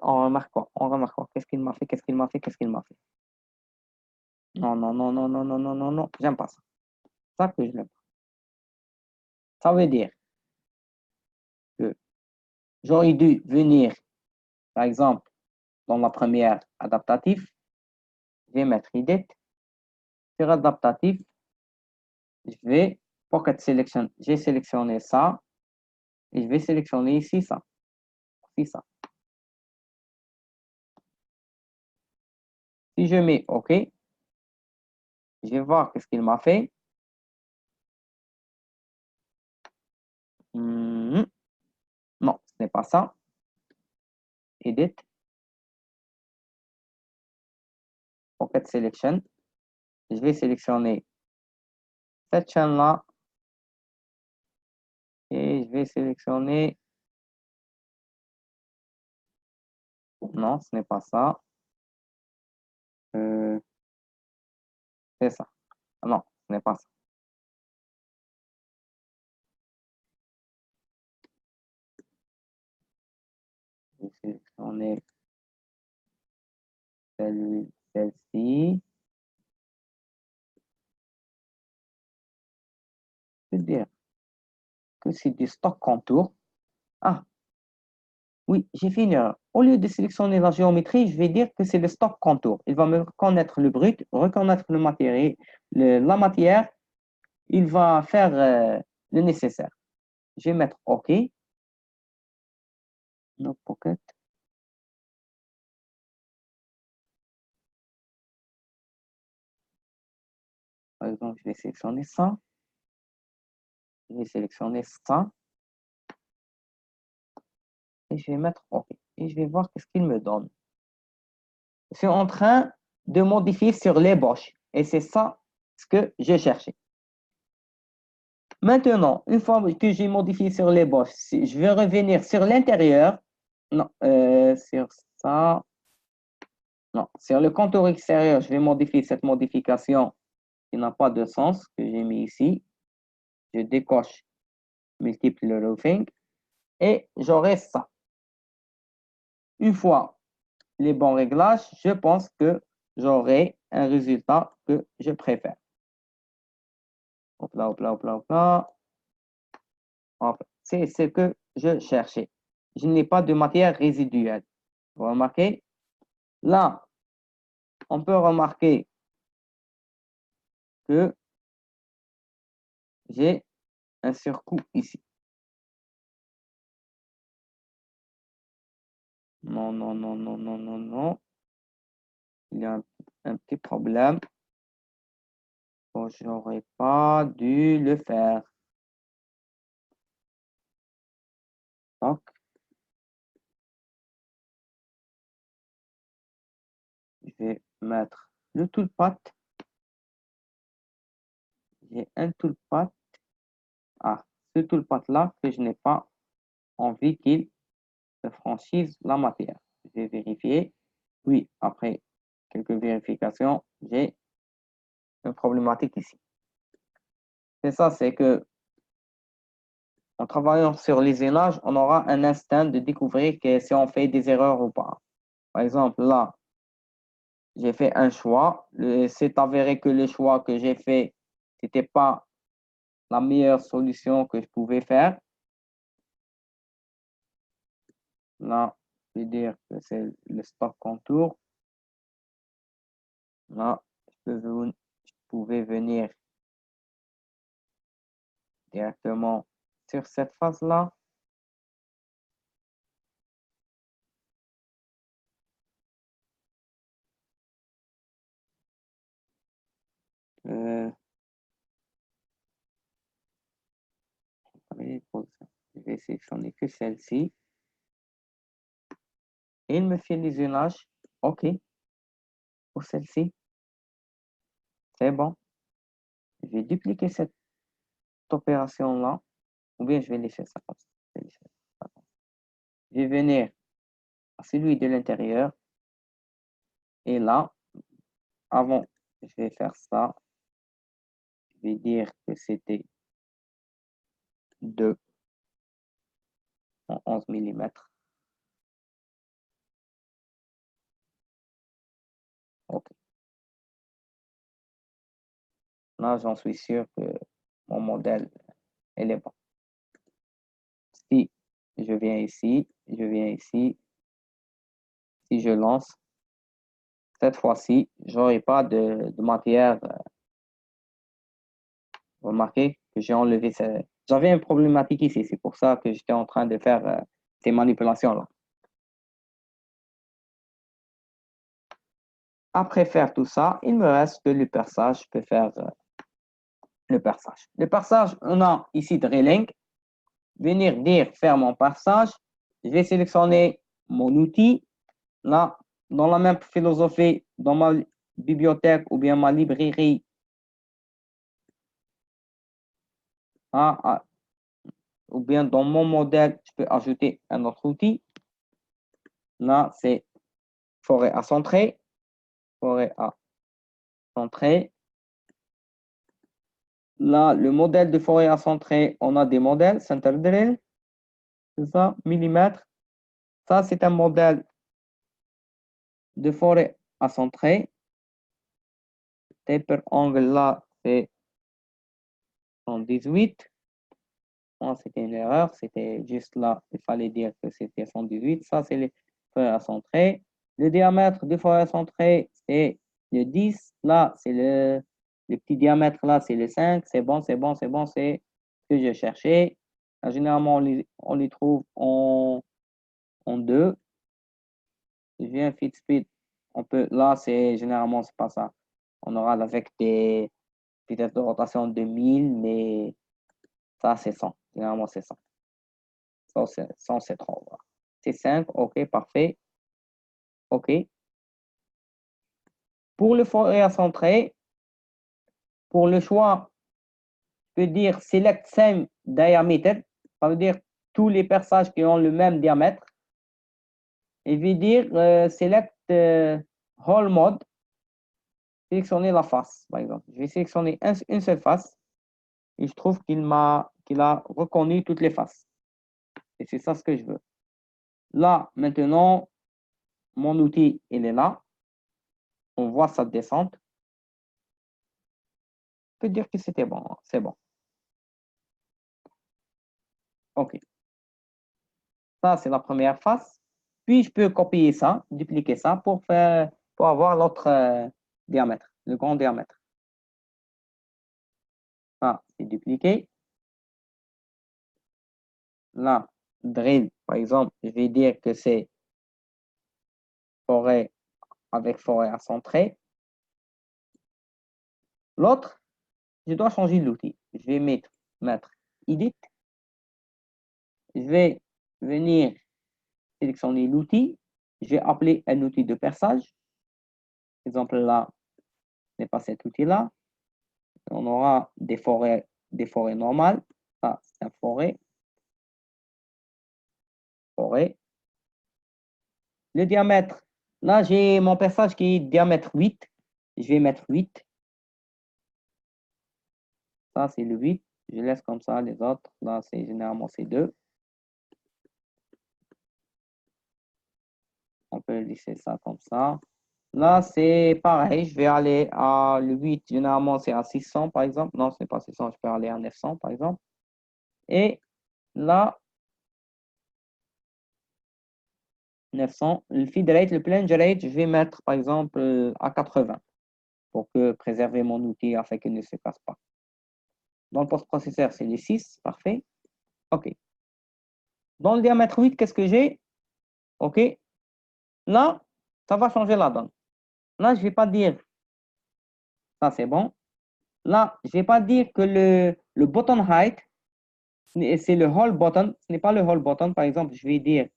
quoi? On remarque quoi? Qu'est-ce qu'il m'a fait? Qu'est-ce qu'il m'a fait? Qu'est-ce qu'il m'a fait? Non, non, non, non, non, non, non, non, non. J'aime pas ça. Ça que je n'aime pas. Ça veut dire que j'aurais dû venir, par exemple, dans la première adaptative, je vais mettre Edit. Sur adaptatif, je vais Pocket Selection. J'ai sélectionné ça et je vais sélectionner ici ça. Ici ça. Si je mets OK, je vais voir qu'est-ce qu'il m'a fait. Non, ce n'est pas ça. Edit. Pocket Selection. Je vais sélectionner cette chaîne-là et je vais sélectionner. Non, ce n'est pas ça. C'est ça. Non, ce n'est pas ça. Je vais sélectionner celle-ci. Je veux dire que c'est du stock contour. Ah, oui, j'ai fait une erreur. Au lieu de sélectionner la géométrie, je vais dire que c'est le stock contour. Il va me reconnaître le brut, reconnaître le matériel, la matière. Il va faire le nécessaire. Je vais mettre OK. No pocket. Par exemple, je vais sélectionner ça. Je vais sélectionner ça. Et je vais mettre OK. Et je vais voir qu'est-ce qu'il me donne. Je suis en train de modifier sur l'ébauche. Et c'est ça ce que j'ai cherché. Maintenant, une fois que j'ai modifié sur l'ébauche, je vais revenir sur l'intérieur. Non, sur ça. Non, sur le contour extérieur, je vais modifier cette modification qui n'a pas de sens que j'ai mis ici. Je décoche multiple roofing et j'aurai ça. Une fois les bons réglages, je pense que j'aurai un résultat que je préfère. Hop là, hop là, hop là, hop là. C'est ce que je cherchais. Je n'ai pas de matière résiduelle. Vous remarquez? Là, on peut remarquer que j'ai un surcoût ici. Non, non, non, non, non, non, non. Il y a un petit problème. Bon, j'aurais pas dû le faire. Donc, je vais mettre le toolpath. J'ai un toolpath. Ah, ce toolpath-là que je n'ai pas envie qu'il franchisse la matière. Je vais vérifier. Oui, après quelques vérifications, j'ai une problématique ici. C'est ça, c'est que en travaillant sur les images, on aura un instinct de découvrir que si on fait des erreurs ou pas. Par exemple, là, j'ai fait un choix. C'est avéré que le choix que j'ai fait, n'était pas la meilleure solution que je pouvais faire. Là, je vais dire que c'est le stock contour. Là, je pouvais venir directement sur cette face-là. Je vais sélectionner que celle-ci. Et il me fait les images. OK. Pour celle-ci. C'est bon. Je vais dupliquer cette opération-là. Ou bien je vais laisser ça comme ça. Je vais venir à celui de l'intérieur. Et là, avant, je vais faire ça. Je vais dire que c'était 2 en 11 mm. OK. Là, j'en suis sûr que mon modèle, elle est bon. Si je viens ici, je viens ici. Si je lance, cette fois-ci, je n'aurai pas de matière. Remarquez que j'ai enlevé ça. J'avais une problématique ici. C'est pour ça que j'étais en train de faire ces manipulations-là. Après faire tout ça, il me reste que le perçage. Je peux faire le perçage. Le perçage, on a ici Drilling. Venir dire faire mon perçage. Je vais sélectionner mon outil. Là, dans la même philosophie, dans ma bibliothèque ou bien ma librairie, ou bien dans mon modèle, je peux ajouter un autre outil. Là, c'est forêt à centrer. Forêt à centrer. Là, le modèle de forêt à centrer, on a des modèles, center drill, c'est ça, millimètres. Ça, c'est un modèle de forêt à centrer. Taper angle, là, c'est 118. Bon, c'était une erreur, c'était juste là, il fallait dire que c'était 118. Ça, c'est les forêts à centrer. Le diamètre de forêt à centrer, c'est le 10. Là, c'est le petit diamètre, là, c'est le 5. C'est bon, c'est bon, c'est bon, c'est ce que je cherchais. Là, généralement, on les trouve en 2. Je viens fit speed. Là, c'est généralement, c'est pas ça. On aura avec des vitesses de rotation de 1000, mais ça, c'est 100. Généralement, c'est 100. Ça, c'est trop. C'est 5, OK, parfait. OK. Pour le forêt à centrer, pour le choix, je peux dire select same diameter. Ça veut dire tous les perçages qui ont le même diamètre. Et je vais dire select whole mode. Sélectionner la face, par exemple. Je vais sélectionner une seule face. Et je trouve qu'il a reconnu toutes les faces. Et c'est ça ce que je veux. Là, maintenant, mon outil, il est là. On voit sa descente. On peut dire que c'était bon. C'est bon. OK. Ça, c'est la première face. Puis, je peux copier ça, dupliquer ça pour avoir l'autre diamètre, le grand diamètre. Ça, c'est dupliqué. Là, drill, par exemple, je vais dire que c'est forêt avec forêt à centrer. L'autre, je dois changer l'outil. Je vais mettre Edit. Je vais venir sélectionner l'outil. Je vais appeler un outil de perçage. Par exemple, là, ce n'est pas cet outil-là. On aura des forêts normales. Ça, c'est un forêt. Forêt. Le diamètre. Là, j'ai mon perçage qui est diamètre 8. Je vais mettre 8. Ça, c'est le 8. Je laisse comme ça les autres. Là, c'est généralement c'est 2. On peut laisser ça comme ça. Là, c'est pareil. Je vais aller à le 8. Généralement, c'est à 600, par exemple. Non, ce n'est pas 600. Je peux aller à 900, par exemple. Et là, 900. Le feed rate, le plunge rate, je vais mettre, par exemple, à 80 pour préserver mon outil afin qu'il ne se casse pas. Dans le post-processeur, c'est les 6. Parfait. OK. Dans le diamètre 8, qu'est-ce que j'ai? OK. Là, ça va changer la donne. Là, je ne vais pas dire, ça c'est bon. Là, je ne vais pas dire que le button height, c'est le whole button. Ce n'est pas le whole button. Par exemple, je vais dire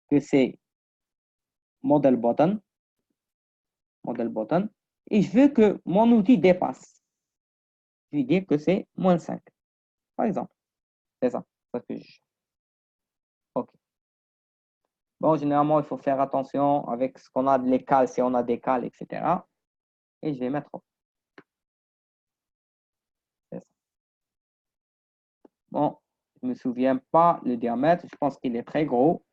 que c'est model button. Model button. Et je veux que mon outil dépasse. Je vais dire que c'est -5. Par exemple. C'est ça. OK. Bon, généralement, il faut faire attention avec ce qu'on a de les cales, si on a des cales, etc. Et je vais mettre. C'est ça. Bon, je ne me souviens pas le diamètre. Je pense qu'il est très gros.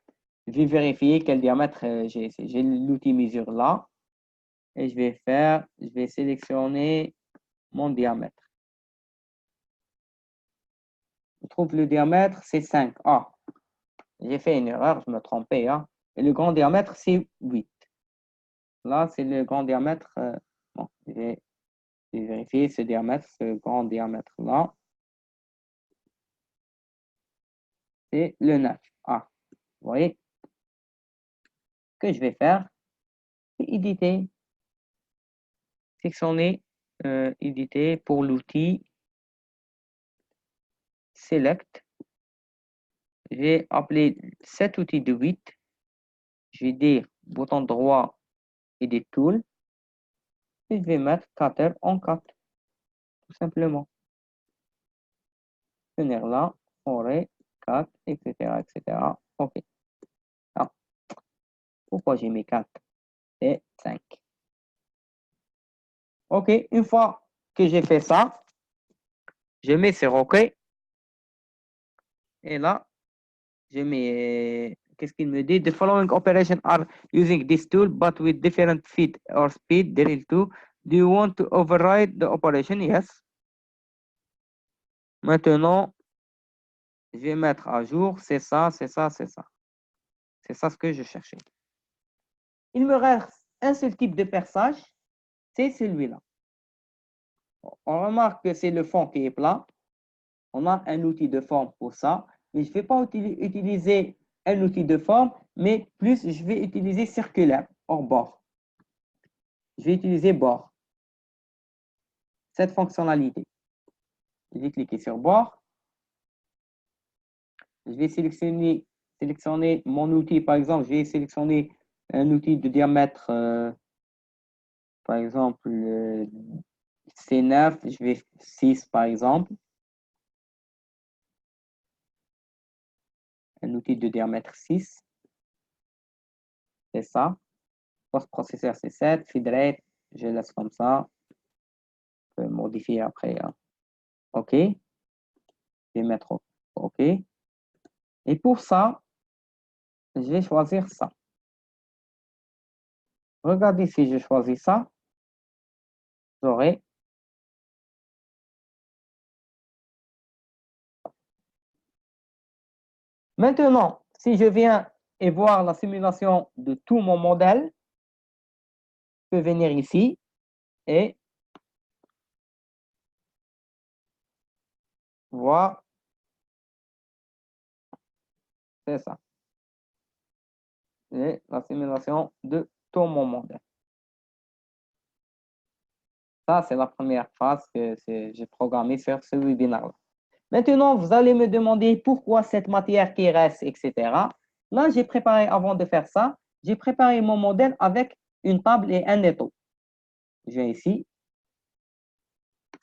Je vais vérifier quel diamètre j'ai. J'ai l'outil mesure là. Et je vais sélectionner mon diamètre. Je trouve le diamètre, c'est 5. Ah, j'ai fait une erreur, je me trompais. Hein. Et le grand diamètre, c'est 8. Là, c'est le grand diamètre. Bon, je vais vérifier ce diamètre, ce grand diamètre-là. C'est le 9. Ah, vous voyez, ce que je vais faire, c'est éditer, sélectionner, éditer pour l'outil Select. Je vais appeler cet outil de 8. Je vais dire bouton droit et des tools. Et je vais mettre cutter en 4, tout simplement. Tenir là, forêt, 4, etc., etc. OK. Ah, pourquoi j'ai mis 4 et 5? OK, une fois que j'ai fait ça, je mets sur OK. Et là, je mets, qu'est-ce qu'il me dit? The following operations are using this tool, but with different feed or speed, drill 2. Do you want to override the operation? Yes. Maintenant, je vais mettre à jour, c'est ça, c'est ça, c'est ça. C'est ça ce que je cherchais. Il me reste un seul type de perçage, c'est celui-là. On remarque que c'est le fond qui est plat. On a un outil de forme pour ça, mais je ne vais pas utiliser un outil de forme, mais plus je vais utiliser circulaire, hors bord. Je vais utiliser bord. Cette fonctionnalité. Je vais cliquer sur bord. Je vais sélectionner mon outil. Par exemple, je vais sélectionner un outil de diamètre, par exemple, C9, je vais 6 par exemple. Un outil de diamètre 6. C'est ça. Post-processeur, c'est 7. Feed rate, je laisse comme ça. Je peux modifier après. Hein. OK. Je vais mettre OK. Et pour ça, je vais choisir ça. Regardez si je choisis ça, j'aurai. Maintenant, si je viens et voir la simulation de tout mon modèle, je peux venir ici et voir, c'est ça, et la simulation de tout mon modèle. Ça, c'est la première phase que j'ai programmée sur ce webinaire-là. Maintenant, vous allez me demander pourquoi cette matière qui reste, etc. Là, j'ai préparé, avant de faire ça, j'ai préparé mon modèle avec une table et un étau. Je viens ici.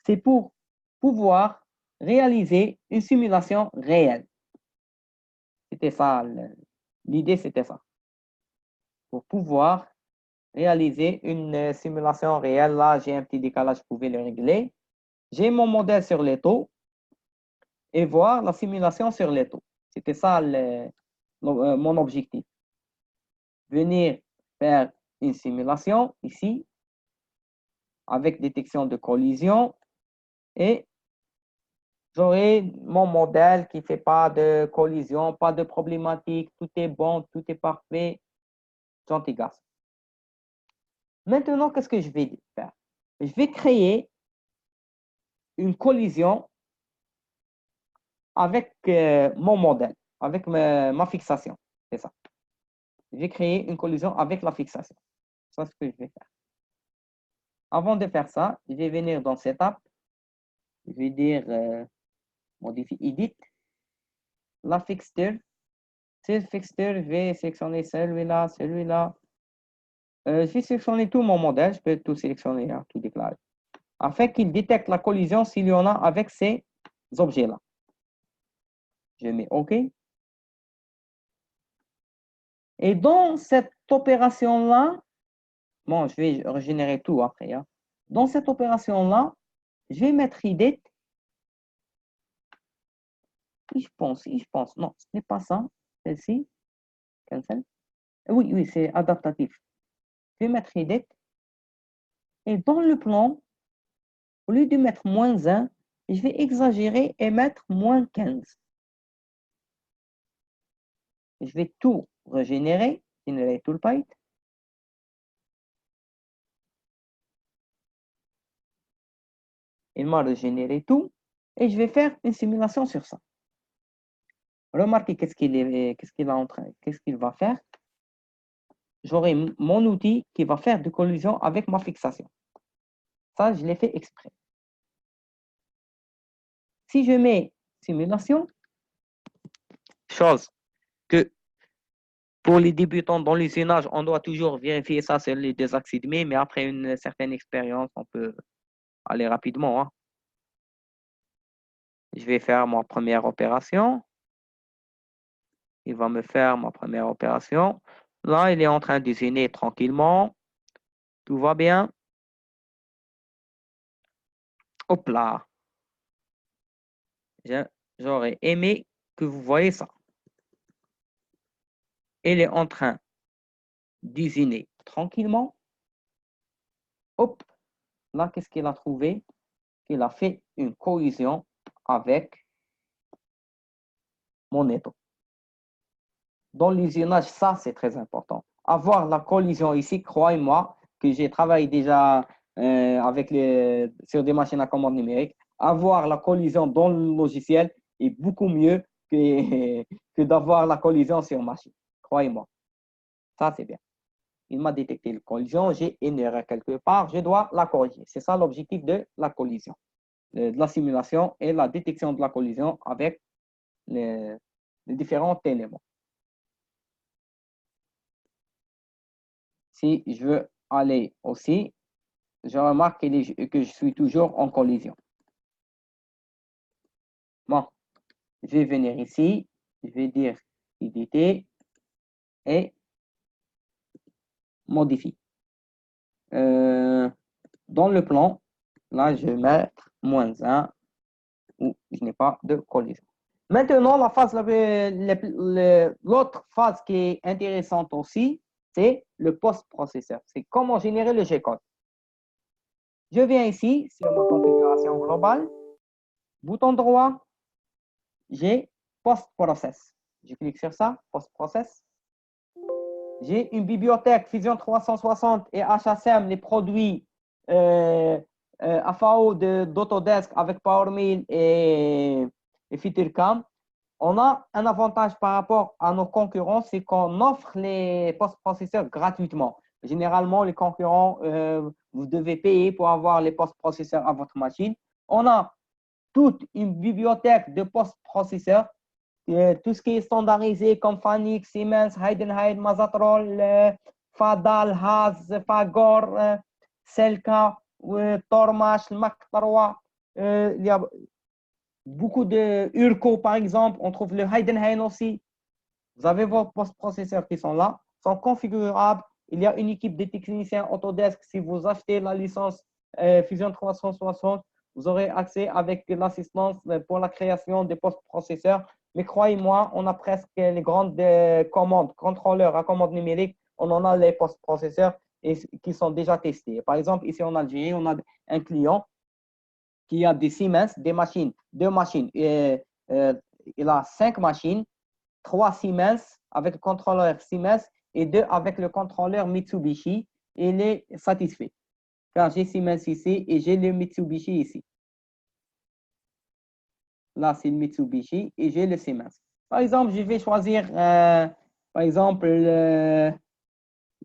C'est pour pouvoir réaliser une simulation réelle. C'était ça, l'idée, c'était ça. Pour pouvoir réaliser une simulation réelle, là, j'ai un petit décalage, je pouvais le régler. J'ai mon modèle sur l'étau et voir la simulation sur l'étau. C'était ça mon objectif. Venir faire une simulation ici avec détection de collision et j'aurai mon modèle qui ne fait pas de collision, pas de problématique, tout est bon, tout est parfait, gentil garçon. Maintenant, qu'est-ce que je vais faire? Je vais créer une collision avec mon modèle, avec ma fixation. C'est ça. Je vais créer une collision avec la fixation. C'est ce que je vais faire. Avant de faire ça, je vais venir dans Setup. Je vais dire modifier Edit. La fixture. Cette fixture, je vais sélectionner celui-là, celui-là. Je vais sélectionner tout mon modèle. Je peux tout sélectionner, hein, tout déclarer. Afin qu'il détecte la collision s'il y en a avec ces objets-là. Je mets OK. Et dans cette opération-là, bon, je vais régénérer tout après. Hein. Dans cette opération-là, je vais mettre edit. Je pense. Non, ce n'est pas ça. Celle-ci. Cancel. Oui, oui, c'est adaptatif. Je vais mettre edit. Et dans le plan, au lieu de mettre -1, je vais exagérer et mettre -15. Je vais tout régénérer. Generate tout le byte. Il m'a régénéré tout. Et je vais faire une simulation sur ça. Remarquez qu'est-ce qu'il va faire. J'aurai mon outil qui va faire de collision avec ma fixation. Ça, je l'ai fait exprès. Si je mets simulation, chose que pour les débutants dans l'usinage, on doit toujours vérifier ça sur les deux axes demi, mais après une certaine expérience, on peut aller rapidement. Hein. Je vais faire ma première opération. Il va me faire ma première opération. Là, il est en train d'usiner tranquillement. Tout va bien. Hop là. J'aurais aimé que vous voyez ça. Il est en train d'usiner tranquillement. Hop. Là, qu'est-ce qu'il a trouvé? Il a fait une collision avec mon étau. Dans l'usinage, ça, c'est très important. Avoir la collision ici, croyez-moi, que j'ai travaillé déjà sur des machines à commande numérique. Avoir la collision dans le logiciel est beaucoup mieux que, que d'avoir la collision sur machine. Croyez-moi. Ça, c'est bien. Il m'a détecté la collision, j'ai une erreur quelque part, je dois la corriger. C'est ça l'objectif de la collision, de la simulation et la détection de la collision avec les différents éléments. Si je veux aller aussi, je remarque que je suis toujours en collision. Bon, je vais venir ici, je vais dire éditer et modifier. Dans le plan, là, je vais mettre -1 où je n'ai pas de collision. Maintenant, l'autre phase qui est intéressante aussi, c'est le post-processeur. C'est comment générer le G-code. Je viens ici sur ma configuration globale. Bouton droit, j'ai post-process. Je clique sur ça, post-process. J'ai une bibliothèque Fusion 360 et HSM, les produits AFAO d'Autodesk avec PowerMill et FeatureCam. On a un avantage par rapport à nos concurrents, c'est qu'on offre les post-processeurs gratuitement. Généralement, les concurrents, vous devez payer pour avoir les post-processeurs à votre machine. On a toute une bibliothèque de post-processeurs, tout ce qui est standardisé comme Fanuc, Siemens, Heidenhain, Mazatrol, Fadal, Haas, Fagor, Selka, Tormash, Mac 3. Il y a beaucoup de Urco, par exemple. On trouve le Heidenhain aussi. Vous avez vos post-processeurs qui sont là, sont configurables. Il y a une équipe de techniciens Autodesk. Si vous achetez la licence Fusion 360, vous aurez accès avec l'assistance pour la création des post-processeurs. Mais croyez-moi, on a presque les grandes commandes, contrôleurs à commande numérique. On en a les post-processeurs qui sont déjà testés. Par exemple, ici en Algérie, on a un client qui a des Siemens, des machines, deux machines. Il a 5 machines, 3 Siemens avec le contrôleur Siemens et 2 avec le contrôleur Mitsubishi. Il est satisfait. Car j'ai Siemens ici et j'ai le Mitsubishi ici. Là, c'est le Mitsubishi et j'ai le Siemens. Par exemple, je vais choisir, par exemple,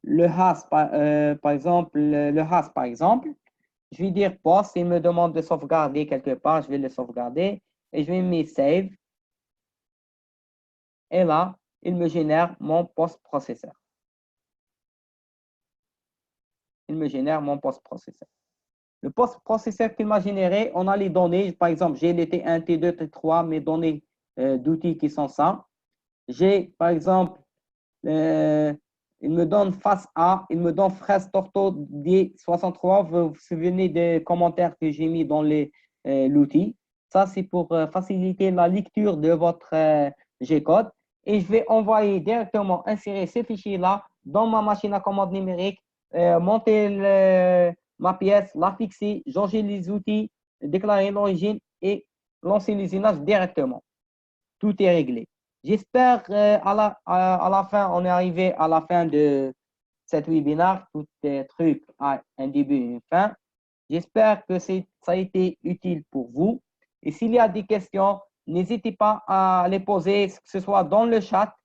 le Haas, par exemple, le Haas, par exemple. Je vais dire post, il me demande de sauvegarder quelque part, je vais le sauvegarder et je vais mettre save. Et là, il me génère mon post-processeur. Il me génère mon post-processeur. Le post-processeur qu'il m'a généré, on a les données. Par exemple, j'ai les T1, T2, T3, mes données d'outils qui sont ça. J'ai, par exemple, il me donne face A, il me donne fraise torto D63. Vous vous souvenez des commentaires que j'ai mis dans l'outil. Ça, c'est pour faciliter la lecture de votre G-code. Et je vais envoyer directement, insérer ces fichiers-là dans ma machine à commande numérique, monter ma pièce, la fixer, changer les outils, déclarer l'origine et lancer l'usinage directement. Tout est réglé. J'espère à la fin, on est arrivé à la fin de cet webinaire. Tout est truc a un début et une fin. J'espère que ça a été utile pour vous. Et s'il y a des questions, n'hésitez pas à les poser, que ce soit dans le chat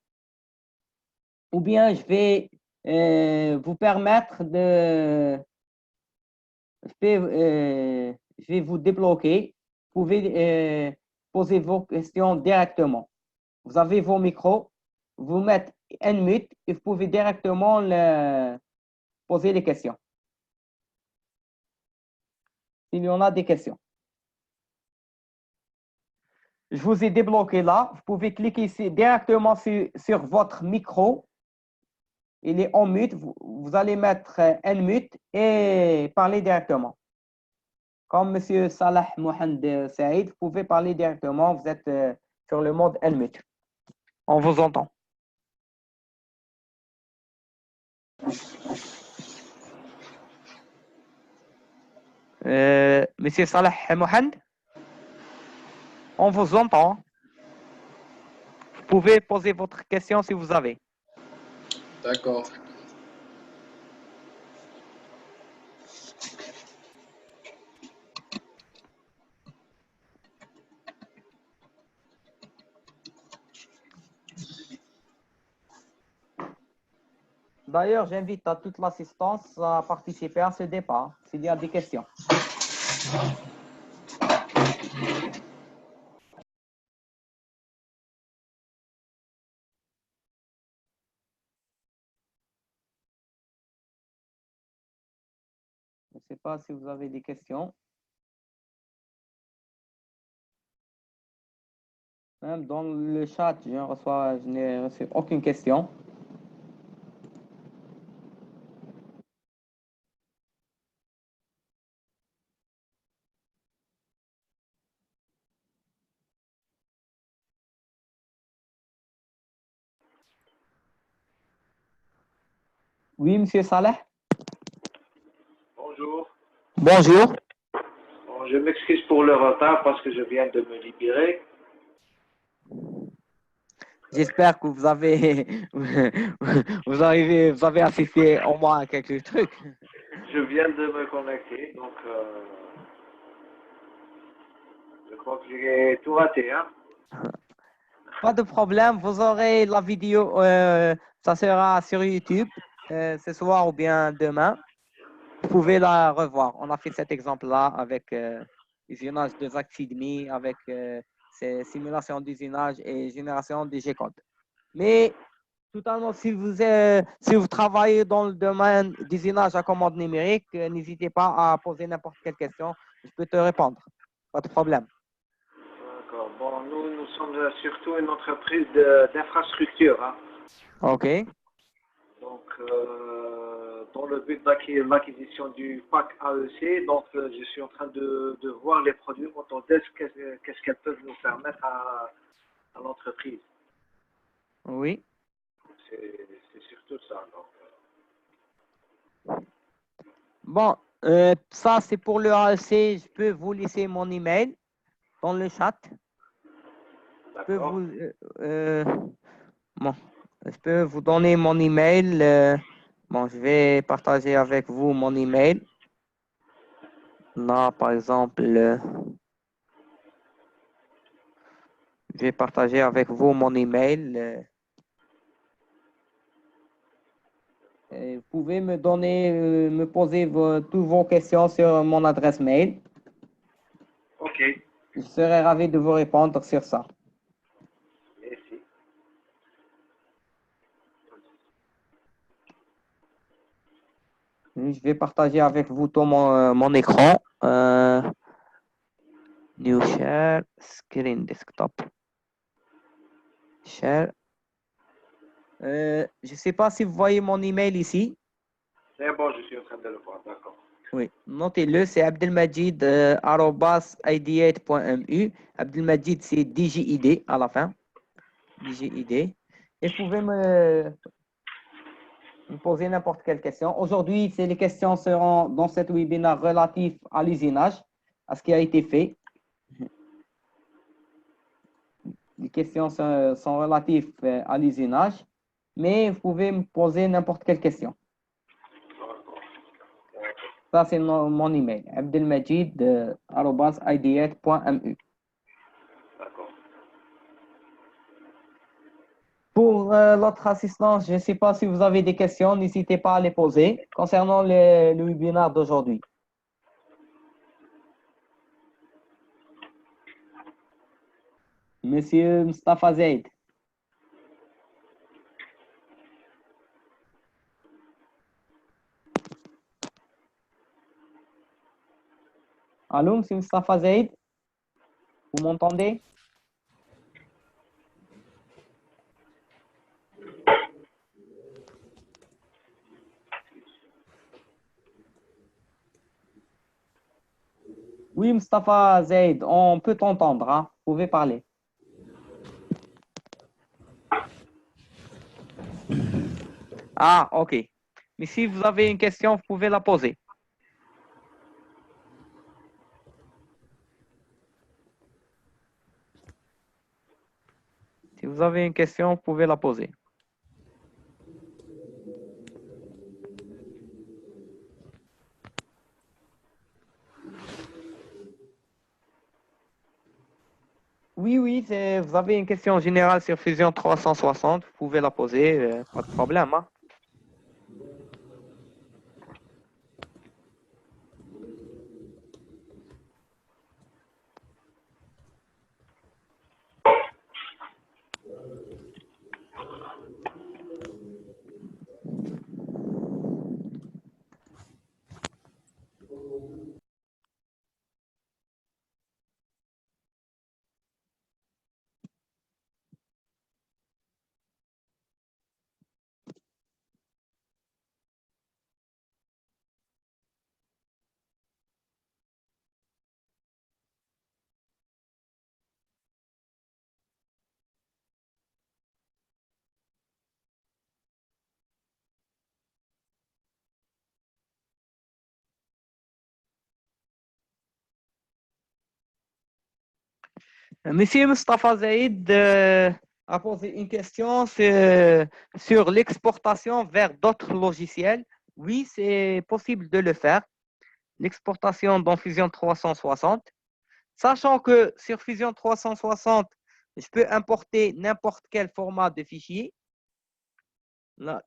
ou bien je vais vous permettre de... Je vais vous débloquer. Vous pouvez poser vos questions directement. Vous avez vos micros, vous mettez un mute et vous pouvez directement poser les questions. S'il y en a des questions. Je vous ai débloqué là. Vous pouvez cliquer ici directement sur votre micro. Il est en mute. Vous allez mettre un mute et parler directement. Comme M. Salah Mohamed Saïd, vous pouvez parler directement. Vous êtes sur le mode unmute. On vous entend. Monsieur Salah Mohamed, on vous entend. Vous pouvez poser votre question si vous avez. D'accord. D'ailleurs, j'invite à toute l'assistance à participer à ce débat s'il y a des questions. Je ne sais pas si vous avez des questions. Même dans le chat, je n'ai reçu aucune question. Oui, Monsieur Saleh. Bonjour. Bonjour. Bon, je m'excuse pour le retard parce que je viens de me libérer. J'espère que vous avez vous avez assisté au moins à quelques trucs. Je viens de me connecter, donc je crois que j'ai tout raté. Hein. Pas de problème, vous aurez la vidéo, ça sera sur YouTube ce soir ou bien demain. Vous pouvez la revoir. On a fait cet exemple-là avec usinage de Zach-Sidney, avec ces simulations d'usinage et génération de G-code. Mais totalement, si vous travaillez dans le domaine d'usinage à commande numérique, n'hésitez pas à poser n'importe quelle question. Je peux te répondre. Pas de problème. D'accord. Bon, nous sommes surtout une entreprise d'infrastructure. Hein. OK. Donc, dans le but l'acquisition du pack AEC, donc je suis en train de voir les produits Autodesk, qu'est-ce qu'elles peuvent nous permettre à l'entreprise. Oui. C'est surtout ça. Donc, Bon, ça, c'est pour le AEC. Je peux vous laisser mon email dans le chat. Je peux d'accord. bon, je peux vous donner mon email. Bon, je vais partager avec vous mon email. Là, par exemple, je vais partager avec vous mon email. Vous pouvez me donner, me poser toutes vos questions sur mon adresse mail. OK. Je serai ravi de vous répondre sur ça. Merci. Je vais partager avec vous tout mon écran. New share, screen desktop. Share. Je ne sais pas si vous voyez mon email ici. C'est bon, je suis en train de le voir. D'accord. Oui, notez-le, c'est abdelmajid@ideate.mu. Abdelmajid, c'est DJID à la fin. DJID. Et vous pouvez me poser n'importe quelle question. Aujourd'hui, les questions seront dans cet webinaire relatif à l'usinage, à ce qui a été fait. Les questions sont relatives à l'usinage, mais vous pouvez me poser n'importe quelle question. Ça, c'est mon email, abdelmajid@ideate.mu. D'accord. Pour l'autre assistance, je ne sais pas si vous avez des questions, n'hésitez pas à les poser concernant le webinaire d'aujourd'hui. Monsieur Mustafa Zaid. Allô, Monsieur Mustafa Zaid? Vous m'entendez? Oui, Mustafa Zaid, on peut t'entendre, hein? Vous pouvez parler. Ah, OK. Mais si vous avez une question, vous pouvez la poser. Si vous avez une question, vous pouvez la poser. Oui, vous avez une question générale sur Fusion 360, vous pouvez la poser, pas de problème, hein? Monsieur Mustafa Zaid a posé une question sur l'exportation vers d'autres logiciels. Oui, c'est possible de le faire. L'exportation dans Fusion 360. Sachant que sur Fusion 360, je peux importer n'importe quel format de fichier. Là,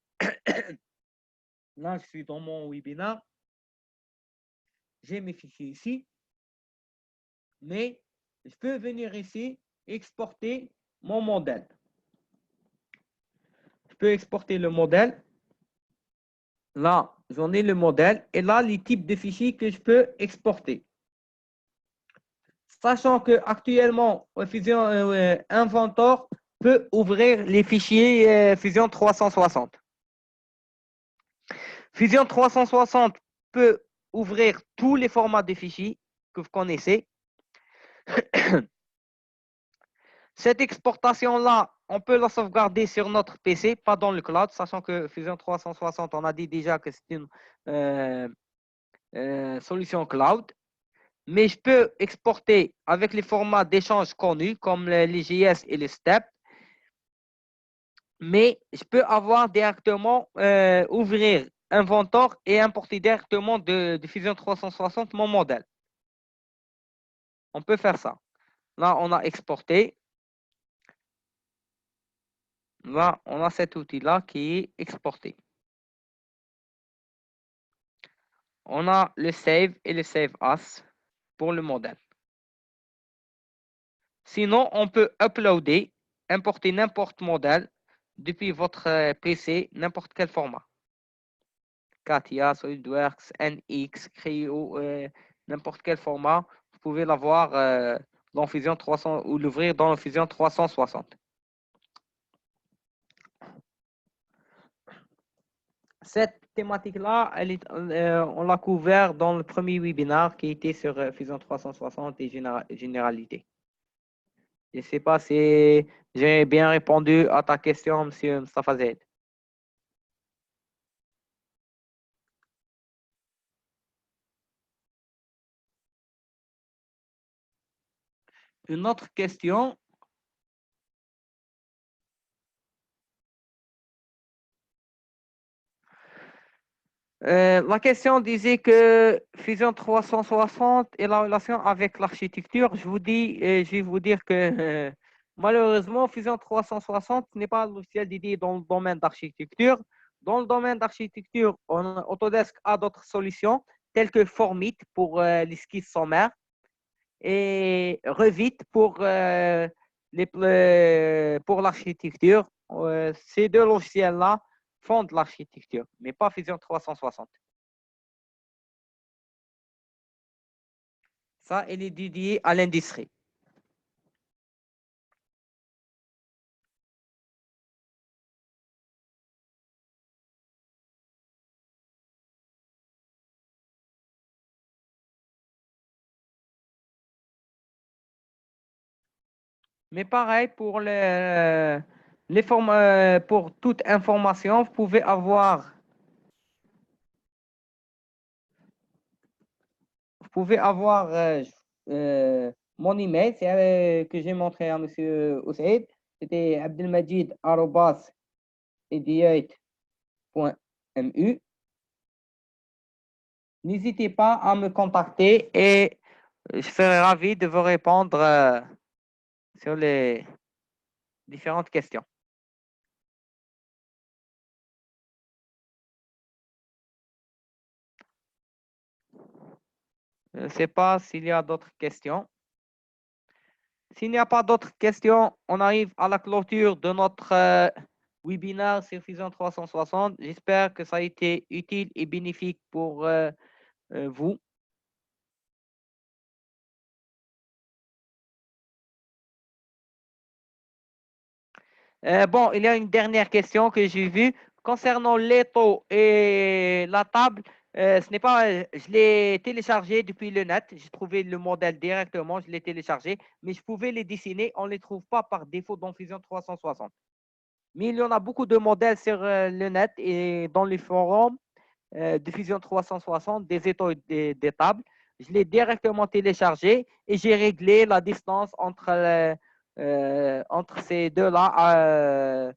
là, je suis dans mon webinaire. J'ai mes fichiers ici. Mais je peux venir ici, exporter mon modèle. Je peux exporter le modèle. Là, j'en ai le modèle. Et là, les types de fichiers que je peux exporter. Sachant qu'actuellement, Fusion Inventor peut ouvrir les fichiers Fusion 360. Fusion 360 peut ouvrir tous les formats de fichiers que vous connaissez. Cette exportation-là, on peut la sauvegarder sur notre PC, pas dans le cloud, sachant que Fusion 360, on a dit déjà que c'est une solution cloud. Mais je peux exporter avec les formats d'échange connus, comme les JS et les STEP. Mais je peux avoir directement, ouvrir Inventor et importer directement de Fusion 360 mon modèle. On peut faire ça. Là, on a exporté. Là, on a cet outil-là qui est exporté. On a le save et le save as pour le modèle. Sinon, on peut uploader, importer n'importe modèle depuis votre PC, n'importe quel format. CATIA, SolidWorks, NX, Creo, n'importe quel format, vous pouvez l'avoir dans Fusion 300 ou l'ouvrir dans Fusion 360. Cette thématique-là, on l'a couvert dans le premier webinaire qui était sur Fusion 360 et généralité. Je ne sais pas si j'ai bien répondu à ta question, M. Mustafa Zaid. Une autre question. La question disait que Fusion 360 et la relation avec l'architecture. Je vais vous dire que malheureusement, Fusion 360 n'est pas un logiciel dédié dans le domaine d'architecture. Dans le domaine d'architecture, Autodesk a d'autres solutions telles que Formit pour l'esquisse sommaire et Revit pour l'architecture. Ces deux logiciels-là font de l'architecture, mais pas Fusion 360. Ça, il est dédié à l'industrie. Mais pareil, pour toute information, vous pouvez avoir mon email que j'ai montré à M. Ousseid. C'était abdelmajid@ediate.mu. N'hésitez pas à me contacter et je serai ravi de vous répondre sur les différentes questions. Je ne sais pas s'il y a d'autres questions. S'il n'y a pas d'autres questions, on arrive à la clôture de notre webinaire sur Fusion 360. J'espère que ça a été utile et bénéfique pour vous. Bon, il y a une dernière question que j'ai vue. Concernant l'étau et la table, ce n'est pas, je l'ai téléchargé depuis le net. J'ai trouvé le modèle directement, je l'ai téléchargé, mais je pouvais les dessiner. On ne les trouve pas par défaut dans Fusion 360. Mais il y en a beaucoup de modèles sur le net et dans les forums de Fusion 360, des étaux et des tables. Je l'ai directement téléchargé et j'ai réglé la distance entre ces deux-là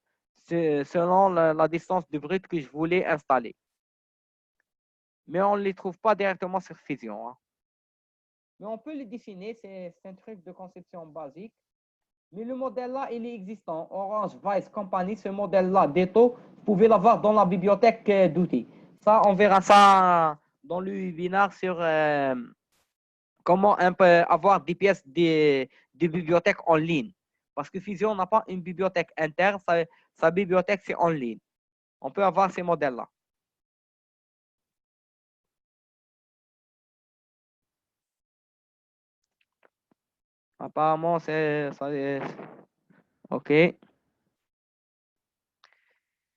selon la distance de brut que je voulais installer. Mais on ne les trouve pas directement sur Fusion. Hein. Mais on peut les dessiner, c'est un truc de conception basique. Mais le modèle-là, il est existant. Orange Vice Company, ce modèle-là, Detto, vous pouvez l'avoir dans la bibliothèque d'outils. Ça, on verra ça dans le webinaire sur comment avoir des pièces de bibliothèque en ligne. Parce que Fusion n'a pas une bibliothèque interne, sa bibliothèque, c'est en ligne. On peut avoir ces modèles-là. Apparemment, c'est ça. OK.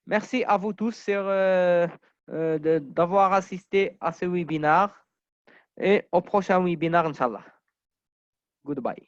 Merci à vous tous d'avoir assisté à ce webinaire et au prochain webinaire, Inch'Allah. Goodbye.